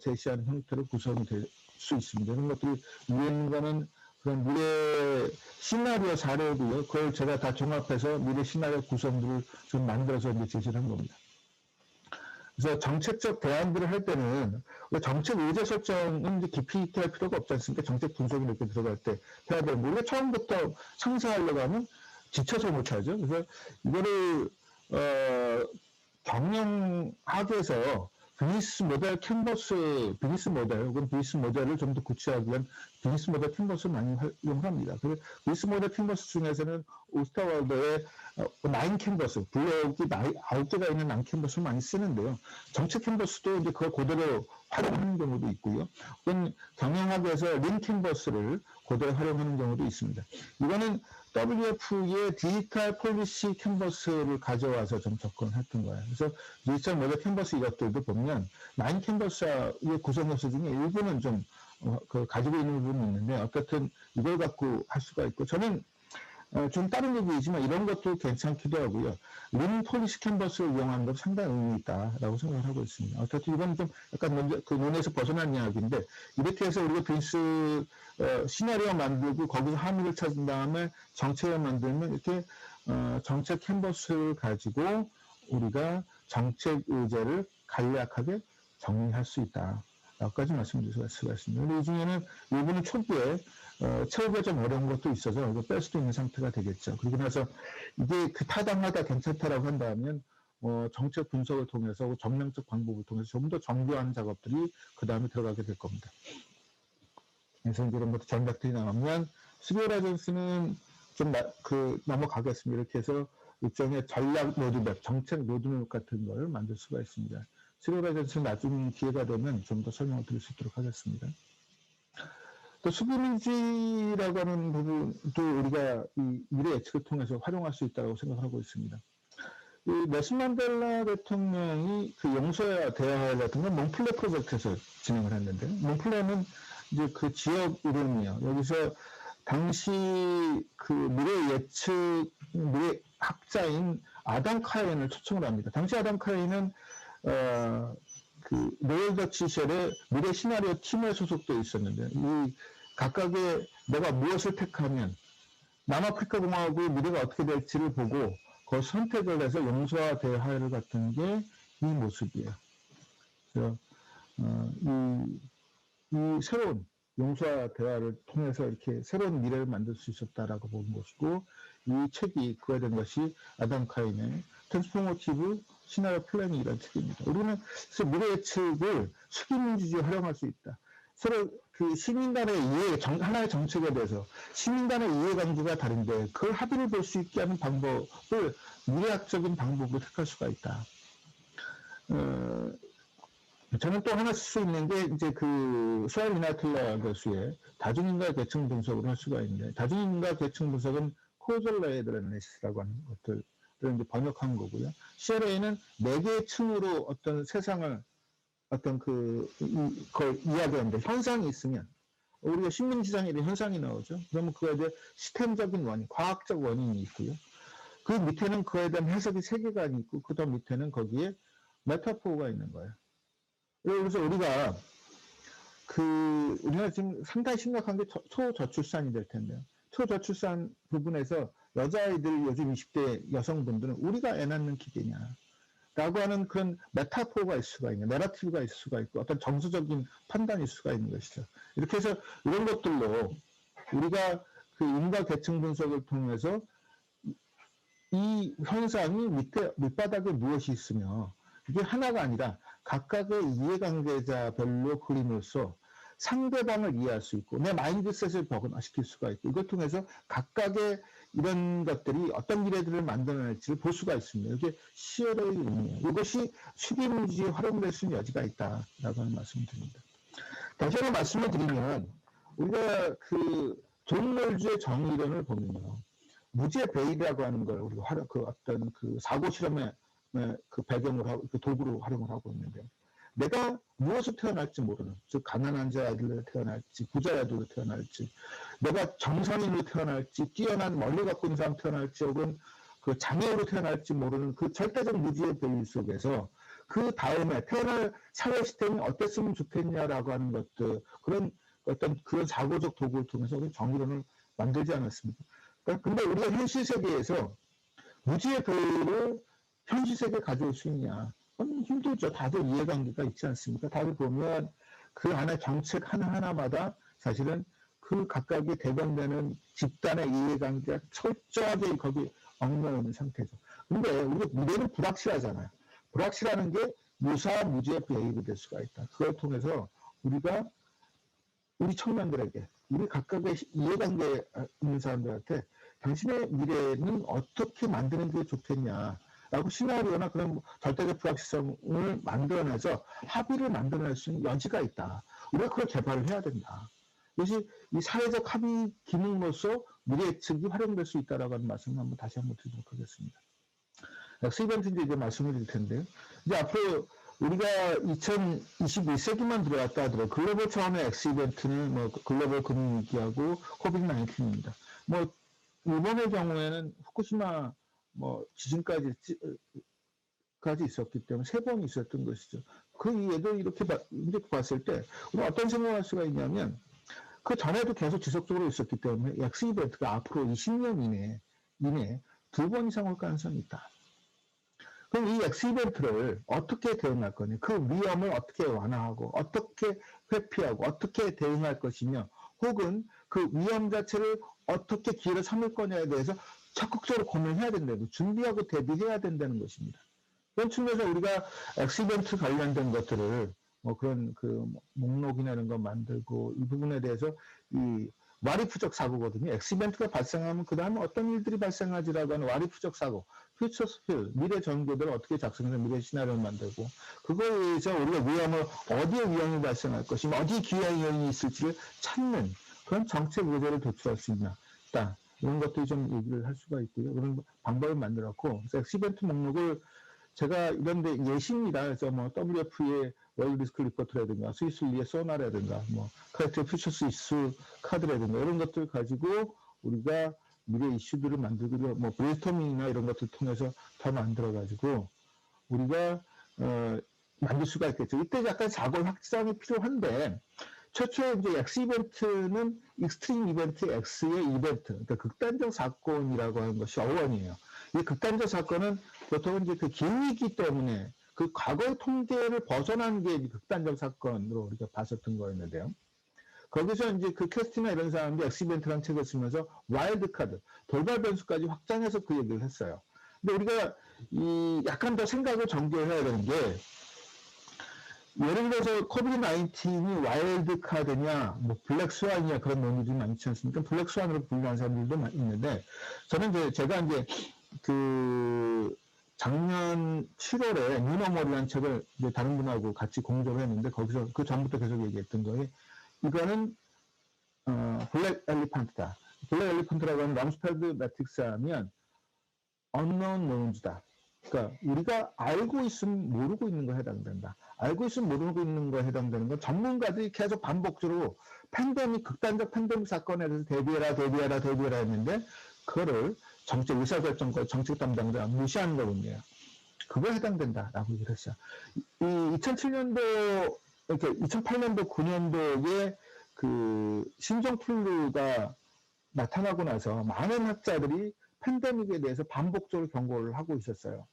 제시하는 형태로 구성이 될 수 있습니다. 이런 것들이 위에 있는 거는 그런 미래 시나리오 사례고요. 그걸 제가 다 종합해서 미래 시나리오 구성들을 좀 만들어서 이제 제시를 한 겁니다. 그래서 정책적 대안들을 할 때는 정책 의제 설정은 이제 깊이 있게 할 필요가 없지 않습니까? 정책 분석이 이렇게 들어갈 때 해야 되는데 우리가 처음부터 상상하려고 하면 지쳐서 못하죠. 그래서 이거를 경영학에서 비즈니스 모델 캔버스, 비즈니스 모델 혹은 비즈니스 모델을 좀 더 구체하기 위한 비즈니스 모델 캔버스를 많이 활용합니다. 그리고 비즈니스 모델 캔버스 중에서는 오스타월드의 9 캔버스, 블록이 9개가 있는 9 캔버스를 많이 쓰는데요. 정책 캔버스도 이제 그걸 그대로 활용하는 경우도 있고요. 혹은 경영학에서 린 캔버스를 그대로 활용하는 경우도 있습니다. 이거는 WF의 디지털 폴리시 캔버스를 가져와서 좀 접근했던 거예요. 그래서 디지털 모델 캔버스 이것들도 보면 9 캔버스의 구성 요소 중에 일부는 좀 가지고 있는 부분이 있는데 어쨌든 이걸 갖고 할 수가 있고 저는 좀 다른 얘기이지만 이런 것도 괜찮기도 하고요. 린 폴리시 캔버스를 이용하는 것도 상당히 의미 있다라고 생각을 하고 있습니다. 어쨌든 이건 좀 약간 먼저 그 논에서 벗어난 이야기인데 이렇게 해서 우리가 비즈니스 시나리오 만들고 거기서 함의를 찾은 다음에 정책을 만들면 이렇게 정책 캔버스를 가지고 우리가 정책 의제를 간략하게 정리할 수 있다. 라고까지 말씀드릴 수가 있습니다. 근데 이 중에는 일부는 초기에 채우기가 좀 어려운 것도 있어서 이거 뺄 수도 있는 상태가 되겠죠. 그리고 나서 이게 그 타당하다 괜찮다라고 한다면 정책 분석을 통해서 정량적 방법을 통해서 좀 더 정교한 작업들이 그 다음에 들어가게 될 겁니다. 그래서 이제 이런 것도 전략들이 나오면 스비어라전스는 좀 넘어가겠습니다. 이렇게 해서 일종의 전략 로드맵, 정책 로드맵 같은 걸 만들 수가 있습니다. 스비어라전스는 나중에 기회가 되면 좀 더 설명을 드릴 수 있도록 하겠습니다. 또 수비민주라고 하는 부분도 우리가 이 미래 예측을 통해서 활용할 수 있다고 생각하고 있습니다. 이 넬슨 만델라 대통령이 그 용서와 대화 같은 건 몽플레 프로젝트에서 진행을 했는데 몽플레는 이제 그 지역 이름이요. 여기서 당시 그 미래 학자인 아담 카인을 초청을 합니다. 당시 아담 카인은 그 로열 더치쉘의 미래 시나리오 팀에 소속되어 있었는데 이 각각의 내가 무엇을 택하면 남아프리카 공화국의 미래가 어떻게 될지를 보고 그 선택을 해서 용서와 대화를 같은 게 이 모습이에요. 그래서 이 새로운 용서와 대화를 통해서 이렇게 새로운 미래를 만들 수 있었다라고 보는 것이고 이 책이 그에 대한 것이 아담 카인의 트랜스포머티브 시나리오 플래닝이라는 책입니다. 우리는 그래서 미래 예측을 수기민주주의에 활용할 수 있다. 서로 그 시민 간의 이해, 하나의 정책에 대해서 시민 간의 이해관계가 다른데 그걸 합의를 볼 수 있게 하는 방법을 미래학적인 방법으로 택할 수가 있다. 저는 또 하나 쓸 수 있는 게 이제 그 수알 미나틀라 교수의 다중인과 계층 분석을 할 수가 있는데 다중인과 계층 분석은 코졸 레이드 애널리시스라고 하는 것들을 이제 번역한 거고요. CLA는 4개의 층으로 어떤 세상을 어떤 그걸 이야기하는데 현상이 있으면 우리가 식민지상에 대한 현상이 나오죠. 그러면 그거에 대한 시스템적인 원인, 과학적 원인이 있고요. 그 밑에는 그에 대한 해석이 세계관이 있고 그 다음 밑에는 거기에 메타포가 있는 거예요. 그래서 우리가 우리가 지금 상당히 심각한 게 초저출산이 될 텐데요. 초저출산 부분에서 여자아이들 요즘 20대 여성분들은 우리가 애 낳는 기계냐. 라고 하는 그런 메타포가 있을 수가 있는, 내러티브가 있을 수가 있고, 어떤 정서적인 판단일 수가 있는 것이죠. 이렇게 해서 이런 것들로 우리가 그 인과 계층 분석을 통해서 이 현상이 밑바닥에 무엇이 있으며, 이게 하나가 아니라 각각의 이해관계자별로 그림으로써 상대방을 이해할 수 있고, 내 마인드셋을 변화시킬 수가 있고, 이걸 통해서 각각의 이런 것들이 어떤 미래들을 만들어낼지를 볼 수가 있습니다. 이게 시어의 의미예요. 이것이 수비문지에 활용될 수 있는 여지가 있다라고 하는 말씀을 드립니다. 다시 한번 말씀을 드리면, 우리가 그 존 롤즈의 정의론을 보면요, 무지의 베일이라고 하는 걸 우리가 그 어떤 그 사고 실험의 그 배경으로 하고, 그 도구로 활용을 하고 있는데, 내가 무엇을 태어날지 모르는, 즉 가난한 자들로 태어날지, 부자들로 태어날지, 내가 정상인으로 태어날지, 뛰어난 멀리 갖고 있는 사람 태어날지, 혹은 그 장애우로 태어날지 모르는 그 절대적 무지의 베일 속에서 그 다음에 태어날 사회 시스템이 어땠으면 좋겠냐라고 하는 것들, 그런 어떤 그런 사고적 도구를 통해서 우리 정의론을 만들지 않았습니까? 근데 우리가 현실 세계에서 무지의 베일을 현실 세계에 가져올 수 있냐? 그건 힘들죠. 다들 이해관계가 있지 않습니까? 다들 보면 그 안에 정책 하나하나마다 사실은 그 각각이 대변되는 집단의 이해관계가 철저하게 거기 얽매여 있는 상태죠. 근데 우리 미래는 불확실하잖아요. 불확실하는 게 무사한 무지의 베일이 될 수가 있다. 그걸 통해서 우리가 우리 청년들에게, 우리 각각의 이해관계에 있는 사람들한테 당신의 미래는 어떻게 만드는 게 좋겠냐라고 시나리오나 그런 절대적 불확실성을 만들어내서 합의를 만들어낼 수 있는 여지가 있다. 우리가 그걸 개발을 해야 된다. 이것이 이 사회적 합의 기능으로서 미래 예측이 활용될 수 있다라고 하는 말씀을 다시 한번 드리도록 하겠습니다. X-이벤트 이제 말씀을 드릴 텐데요. 이제 앞으로 우리가 2021세기만 들어왔다 하더라도 글로벌 차원의 X-이벤트는 뭐 글로벌 금융위기하고 코비드-19입니다. 뭐 이번의 경우에는 후쿠시마 뭐 지진까지 있었기 때문에 3번 있었던 것이죠. 그 이해도 이렇게 봤을 때 우리 어떤 생각을 할 수가 있냐면 그 전에도 계속 지속적으로 있었기 때문에 X-이벤트가 앞으로 20년 이내에 2번 이상 올 가능성이 있다. 그럼 이 X-이벤트를 어떻게 대응할 거냐, 그 위험을 어떻게 완화하고 어떻게 회피하고 어떻게 대응할 것이며, 혹은 그 위험 자체를 어떻게 기회를 삼을 거냐에 대해서 적극적으로 고민해야 된다고, 준비하고 대비해야 된다는 것입니다. 그런 측면에서 우리가 X-이벤트 관련된 것들을 뭐 그런 그 목록이나 이런 거 만들고, 이 부분에 대해서 이 와리프적 사고거든요. X-이벤트가 발생하면 그 다음에 어떤 일들이 발생하지라고 하는 와리프적 사고, 퓨처스필, 미래 전교들을 어떻게 작성해서 미래 시나리오를 만들고, 그거에 의해서 우리가 어디에 위험이 발생할 것이며, 어디에 기회의 요인이 있을지를 찾는 그런 정책 의제를 도출할 수 있다. 이런 것들이 좀 얘기를 할 수가 있고요. 그런 방법을 만들었고, 그래서 X-이벤트 목록을 제가 이런데 예시입니다. 그래서 뭐 WF의 월드 리스크 리포트라든가 스위스리의 소나라든가 뭐 크래프트 퓨처스 이슈 카드라든가 이런 것들 가지고 우리가 미래 이슈들을 만들고 뭐 브레인스토밍이나 이런 것들 통해서 더 만들어 가지고 우리가 만들 수가 있겠죠. 이때 약간 사고 확장이 필요한데, 최초에 이제 X-이벤트는 익스트림 이벤트 X의 이벤트, 그러니까 극단적 사건이라고 하는 것이 어원이에요. 이 극단적 사건은 보통은 이제 그 기후이기 때문에 그 과거의 통계를 벗어난 게 극단적 사건으로 우리가 봤었던 거였는데요. 거기서 이제 그 퀘스티나 이런 사람들이 X-이벤트라는 책을 쓰면서 와일드 카드, 돌발 변수까지 확장해서 그 얘기를 했어요. 근데 우리가 약간 더 생각을 정교해야 되는 게, 예를 들어서 코비드-19이 와일드 카드냐, 뭐 블랙 스완이냐 그런 논의들이 많지 않습니까? 블랙 스완으로 분류하는 사람들도 있는데, 저는 제가 그 작년 7월에 뉴노멀이라는 책을 이제 다른 분하고 같이 공조를 했는데, 거기서 그 전부터 계속 얘기했던 거에, 이거는 블랙 엘리펀트다. 블랙 엘리펀트라고 하는 럼스펠드 매트릭스 하면 unknown knowns다. 그러니까 우리가 알고 있으면 모르고 있는 거에 해당된다. 알고 있으면 모르고 있는 거에 해당되는 건 전문가들이 계속 반복적으로 극단적 팬데믹 사건에 대해서 대비해라 했는데, 그거를 정책 의사결정과 정책 담당자가 무시하는 거군요. 그거에 해당된다라고 얘기를 했어요. 이 2007년도, 이렇게 2008년도, 9년도에 그 신종플루가 나타나고 나서 많은 학자들이 팬데믹에 대해서 반복적으로 경고를 하고 있었어요.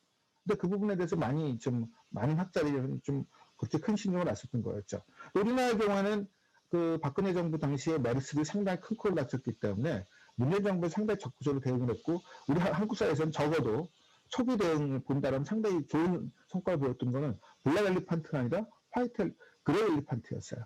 근데 그 부분에 대해서 많은 학자들이 좀 그렇게 큰 신경을 안 썼던 거였죠. 우리나라 경우에는 그 박근혜 정부 당시에 메르스를 상당히 큰 콜을 다쳤기 때문에 문재인 정부는 상당히 적극적으로 대응을 했고, 우리 한국 사회에서는 적어도 초기 대응을 본다면 상당히 좋은 성과를 보였던 거는 블랙 엘리펀트가 아니라 그레이 엘리펀트였어요.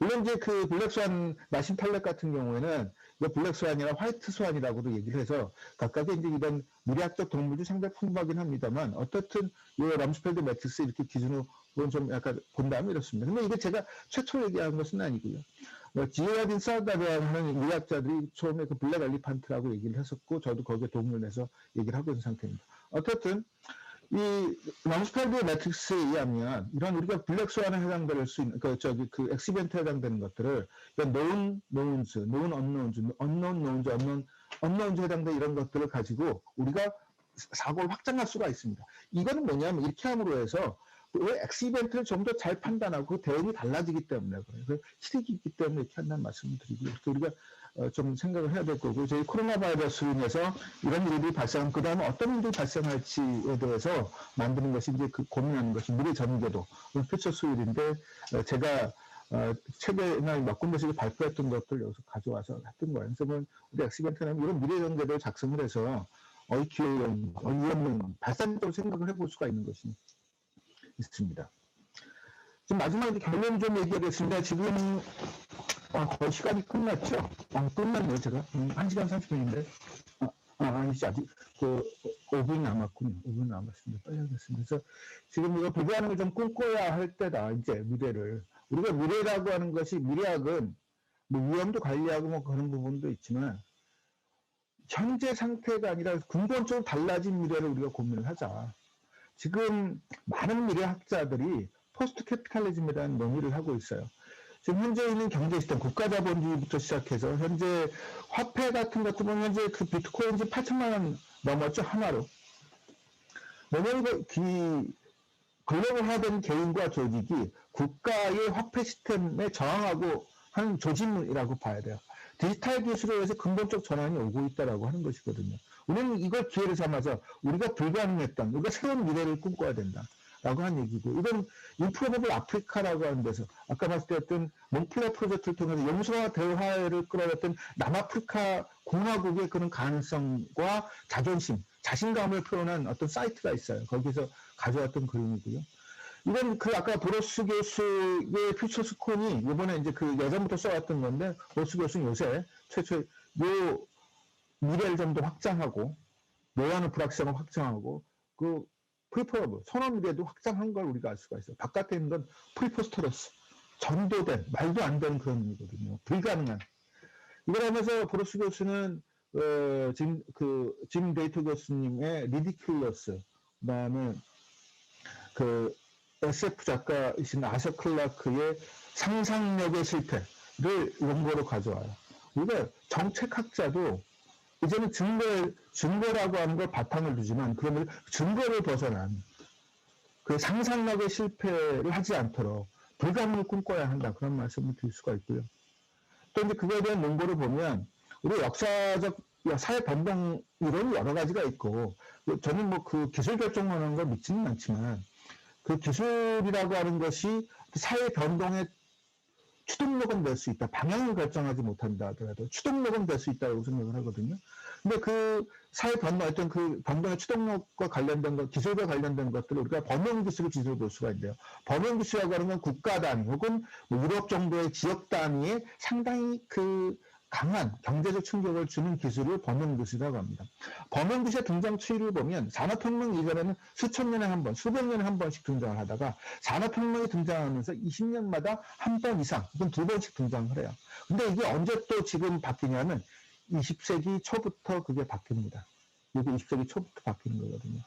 물론 이제 그 블랙스완 나심 탈렉 같은 경우에는 이거 블랙스완이나 화이트 스완이라고도 얘기를 해서 각각의 이제 이런 미래학적 동물도 상당히 풍부하긴 합니다만, 어떻든 이 럼스펠드 매트릭스 이렇게 기준으로 좀 약간 본다면 이렇습니다. 근데 이게 제가 최초 얘기한 것은 아니고요. 지오라딘 사다라는 의학자들이 처음에 그 블랙 엘리펀트라고 얘기를 했었고, 저도 거기에 도움을 내서 얘기를 하고 있는 상태입니다. 어쨌든 이 럼스펠드 매트릭스에 의하면 이런 우리가 블랙스완에 해당될 수 있는 그 엑시벤트에 해당되는 것들을 known knowns, known unknowns, unknown knowns, unknowns에 해당되는 이런 것들을 가지고 우리가 사고를 확장할 수가 있습니다. 이거는 뭐냐면 이렇게 함으로 해서 왜 엑시벤트를 좀 더 잘 판단하고 그 대응이 달라지기 때문에 그래요. 실익이 있기 때문에 이렇게 한다는 말씀을 드리고, 이렇게 우리가 좀 생각을 해야 될 거고, 저희 코로나 바이러스로 인해서 이런 일들이 발생하면 그 다음에 어떤 일들이 발생할지에 대해서 만드는 것이 이제 그 고민하는 것이 미래 전개도 퓨처 수율인데, 제가 최근에 몇 군데씩 발표했던 것들 여기서 가져와서 했던 거예요. 그래서 뭐 우리 엑시벤트는 이런 미래 전개도를 작성을 해서 기회용, 위험용 발산적으로 생각을 해볼 수가 있는 것이 있습니다. 지금 마지막에 결론 좀 얘기하겠습니다. 지금 거의 시간이 끝났죠? 끝났네요, 제가. 1시간 30분인데. 아니지, 아직 5분 남았군요. 5분 남았습니다. 빨리 하겠습니다. 그래서 지금 이거 비교하는 걸 좀 꿈꿔야 할 때다, 이제 미래를. 우리가 미래라고 하는 것이, 미래학은 뭐 위험도 관리하고 뭐 그런 부분도 있지만, 현재 상태가 아니라 근본적으로 달라진 미래를 우리가 고민을 하자. 지금 많은 미래학자들이 포스트 캐피탈리즘이라는 논의를 하고 있어요. 지금 현재 있는 경제 시스템, 국가자본주의부터 시작해서 현재 화폐 같은 것도 보면 현재 그 비트코인 8천만 원 넘었죠, 하나로. 왜냐면 글로벌화된 개인과 조직이 국가의 화폐 시스템에 저항하고 하는 조짐이라고 봐야 돼요. 디지털 기술에 의해서 근본적 전환이 오고 있다라고 하는 것이거든요. 우리는 이걸 기회를 삼아서 우리가 불가능했던, 우리가 새로운 미래를 꿈꿔야 된다. 라고 한 얘기고, 이건 인프로버블 아프리카라고 하는 데서 아까 말씀드렸던 몽플레 프로젝트를 통해서 영수와 대화를 끌어냈던 남아프리카 공화국의 그런 가능성과 자존심, 자신감을 표현한 어떤 사이트가 있어요. 거기서 가져왔던 그림이고요. 이건 아까 브로스 교수의 퓨처스콘이 이번에 이제 예전부터 써왔던 건데, 브로스 교수는 요새 최초에 요 미래를 좀 더 확장하고, 노안의 불확실성을 확장하고, 프리퍼러블, 선언 미래도 확장한 걸 우리가 알 수가 있어요. 바깥에 있는 건 프리포스터러스, 전도된, 말도 안 되는 그런 의미거든요. 불가능한. 이걸 하면서 브로스 교수는, 짐 데이터 교수님의 리디큘러스, 그 다음에 SF 작가이신 아서 클라크의 상상력의 실패를 원고로 가져와요. 우리가 정책학자도 이제는 증거라고 하는 걸 바탕을 두지만, 그러면 증거를 벗어난 그 상상력의 실패를 하지 않도록 불가능을 꿈꿔야 한다. 그런 말씀을 드릴 수가 있고요. 또 이제 그거에 대한 논거를 보면, 우리 역사적 사회 변동 이론이 여러 가지가 있고, 저는 뭐 기술 결정하는 걸 믿지는 않지만, 그 기술이라고 하는 것이 사회 변동의 추동력은 될 수 있다. 방향을 결정하지 못한다 하더라도 추동력은 될 수 있다고 생각을 하거든요. 근데 사회 변동, 어떤 변동의 추동력과 관련된 것, 기술과 관련된 것들을 우리가 범용 기술을 기술을 볼 수가 있는데요. 범용 기술이라고 하는 건 국가 단위 혹은 유럽 정도의 지역 단위에 상당히 강한 경제적 충격을 주는 기술을 범용 기술이라고 합니다. 범용 기술의 등장 추이를 보면 산업혁명 이전에는 수천 년에 한 번, 수백 년에 한 번씩 등장을 하다가 산업혁명이 등장하면서 20년마다 한 번 이상, 혹은 두 번씩 등장을 해요. 근데 이게 언제 또 지금 바뀌냐면 20세기 초부터 그게 바뀝니다. 이게 20세기 초부터 바뀌는 거거든요.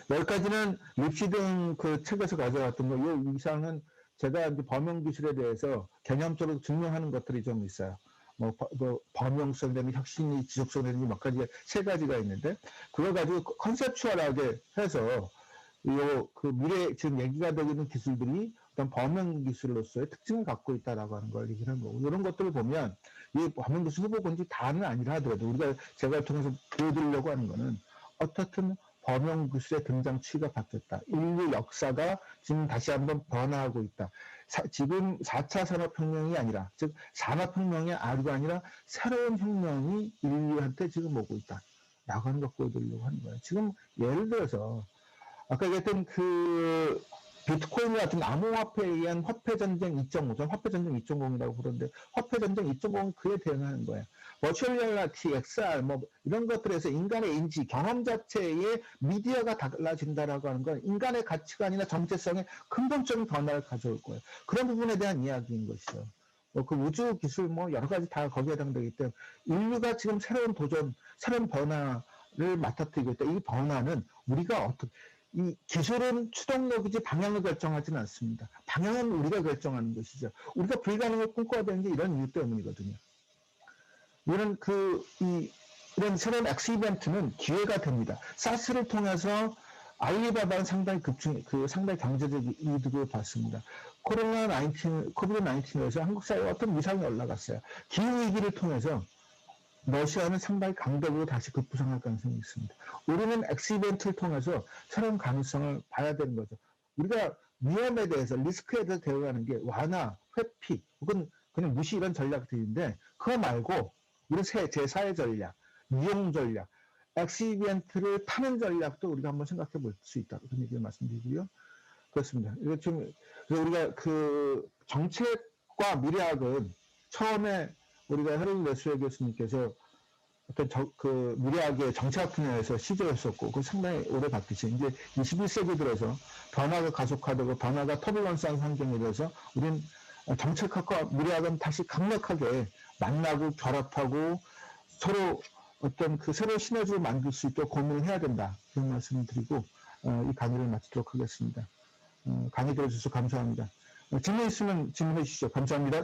여기까지는 립시등 책에서 가져왔던 거, 이 이상은 제가 이제 범용 기술에 대해서 개념적으로 증명하는 것들이 좀 있어요. 범용성 되는 혁신이 지속성 되는 몇 가지, 세 가지가 있는데, 그걸 가지고 컨셉추얼하게 해서, 미래, 지금 얘기가 되고 있는 기술들이 어떤 범용 기술로서의 특징을 갖고 있다라고 하는 걸 얘기를 한 거고, 이런 것들을 보면, 이 범용 기술 후보군지 다는 아니라 하더라도, 제가 통해서 보여드리려고 하는 거는, 어떻든 범용 기술의 등장 추이가 바뀌었다. 인류 역사가 지금 다시 한번 변화하고 있다. 지금 4차 산업혁명이 아니라, 즉 산업혁명의 아류가 아니라 새로운 혁명이 인류한테 지금 오고 있다. 라고 하는 걸 보여드리려고 하는 거예요. 지금 예를 들어서 아까 얘기했던 그 비트코인 같은 암호화폐에 의한 화폐전쟁 2.5, 화폐전쟁 2.0이라고 부르는데 화폐전쟁 2.0은 그에 대응하는 거예요. 버추얼 리얼리티, XR 뭐 이런 것들에서 인간의 인지, 경험 자체에 미디어가 달라진다라고 하는 건 인간의 가치관이나 정체성에 근본적인 변화를 가져올 거예요. 그런 부분에 대한 이야기인 것이죠. 그 우주 기술 뭐 여러 가지 다 거기에 해당되기 때문에 인류가 지금 새로운 도전, 새로운 변화를 맡아뜨리고 있다. 이 변화는 우리가 어떻게 이 기술은 추동력이지 방향을 결정하지는 않습니다. 방향은 우리가 결정하는 것이죠. 우리가 불가능을 꿈꿔야 되는 게 이런 이유 때문이거든요. 이런 이런 새로운 엑스 이벤트는 기회가 됩니다. 사스를 통해서 알리바바는 상당히 상당히 경제적 이득을 봤습니다. 코비드-19에서 한국 사회에 어떤 위상이 올라갔어요. 기후위기를 통해서 러시아는 상당히 강대국으로 다시 급부상할 가능성이 있습니다. 우리는 엑스이벤트를 통해서 새로운 가능성을 봐야 되는 거죠. 우리가 위험에 대해서, 리스크에 대해서 대응하는 게 완화, 회피, 혹은 그냥 무시 이런 전략들인데 그거 말고 우리 제4의 전략, 이용 전략, 엑스이벤트를 타는 전략도 우리가 한번 생각해 볼 수 있다. 그런 얘기를 말씀드리고요. 그렇습니다. 이거 좀 우리가 그 정책과 미래학은 처음에 우리가 헤럴드 레스웰 교수님께서 어떤 미래학의 정치학 분야에서 시조했었고, 그 상당히 오래 바뀌죠. 이제 21세기 들어서 변화가 가속화되고 변화가 터뷸런스한 환경에 대해서 우린 정책학과 미래학은 다시 강력하게 만나고 결합하고 서로 어떤 새로운 시너지를 만들 수 있도록 고민을 해야 된다. 그런 말씀을 드리고, 이 강의를 마치도록 하겠습니다. 강의 들어주셔서 감사합니다. 질문 있으면 질문해 주시죠. 감사합니다.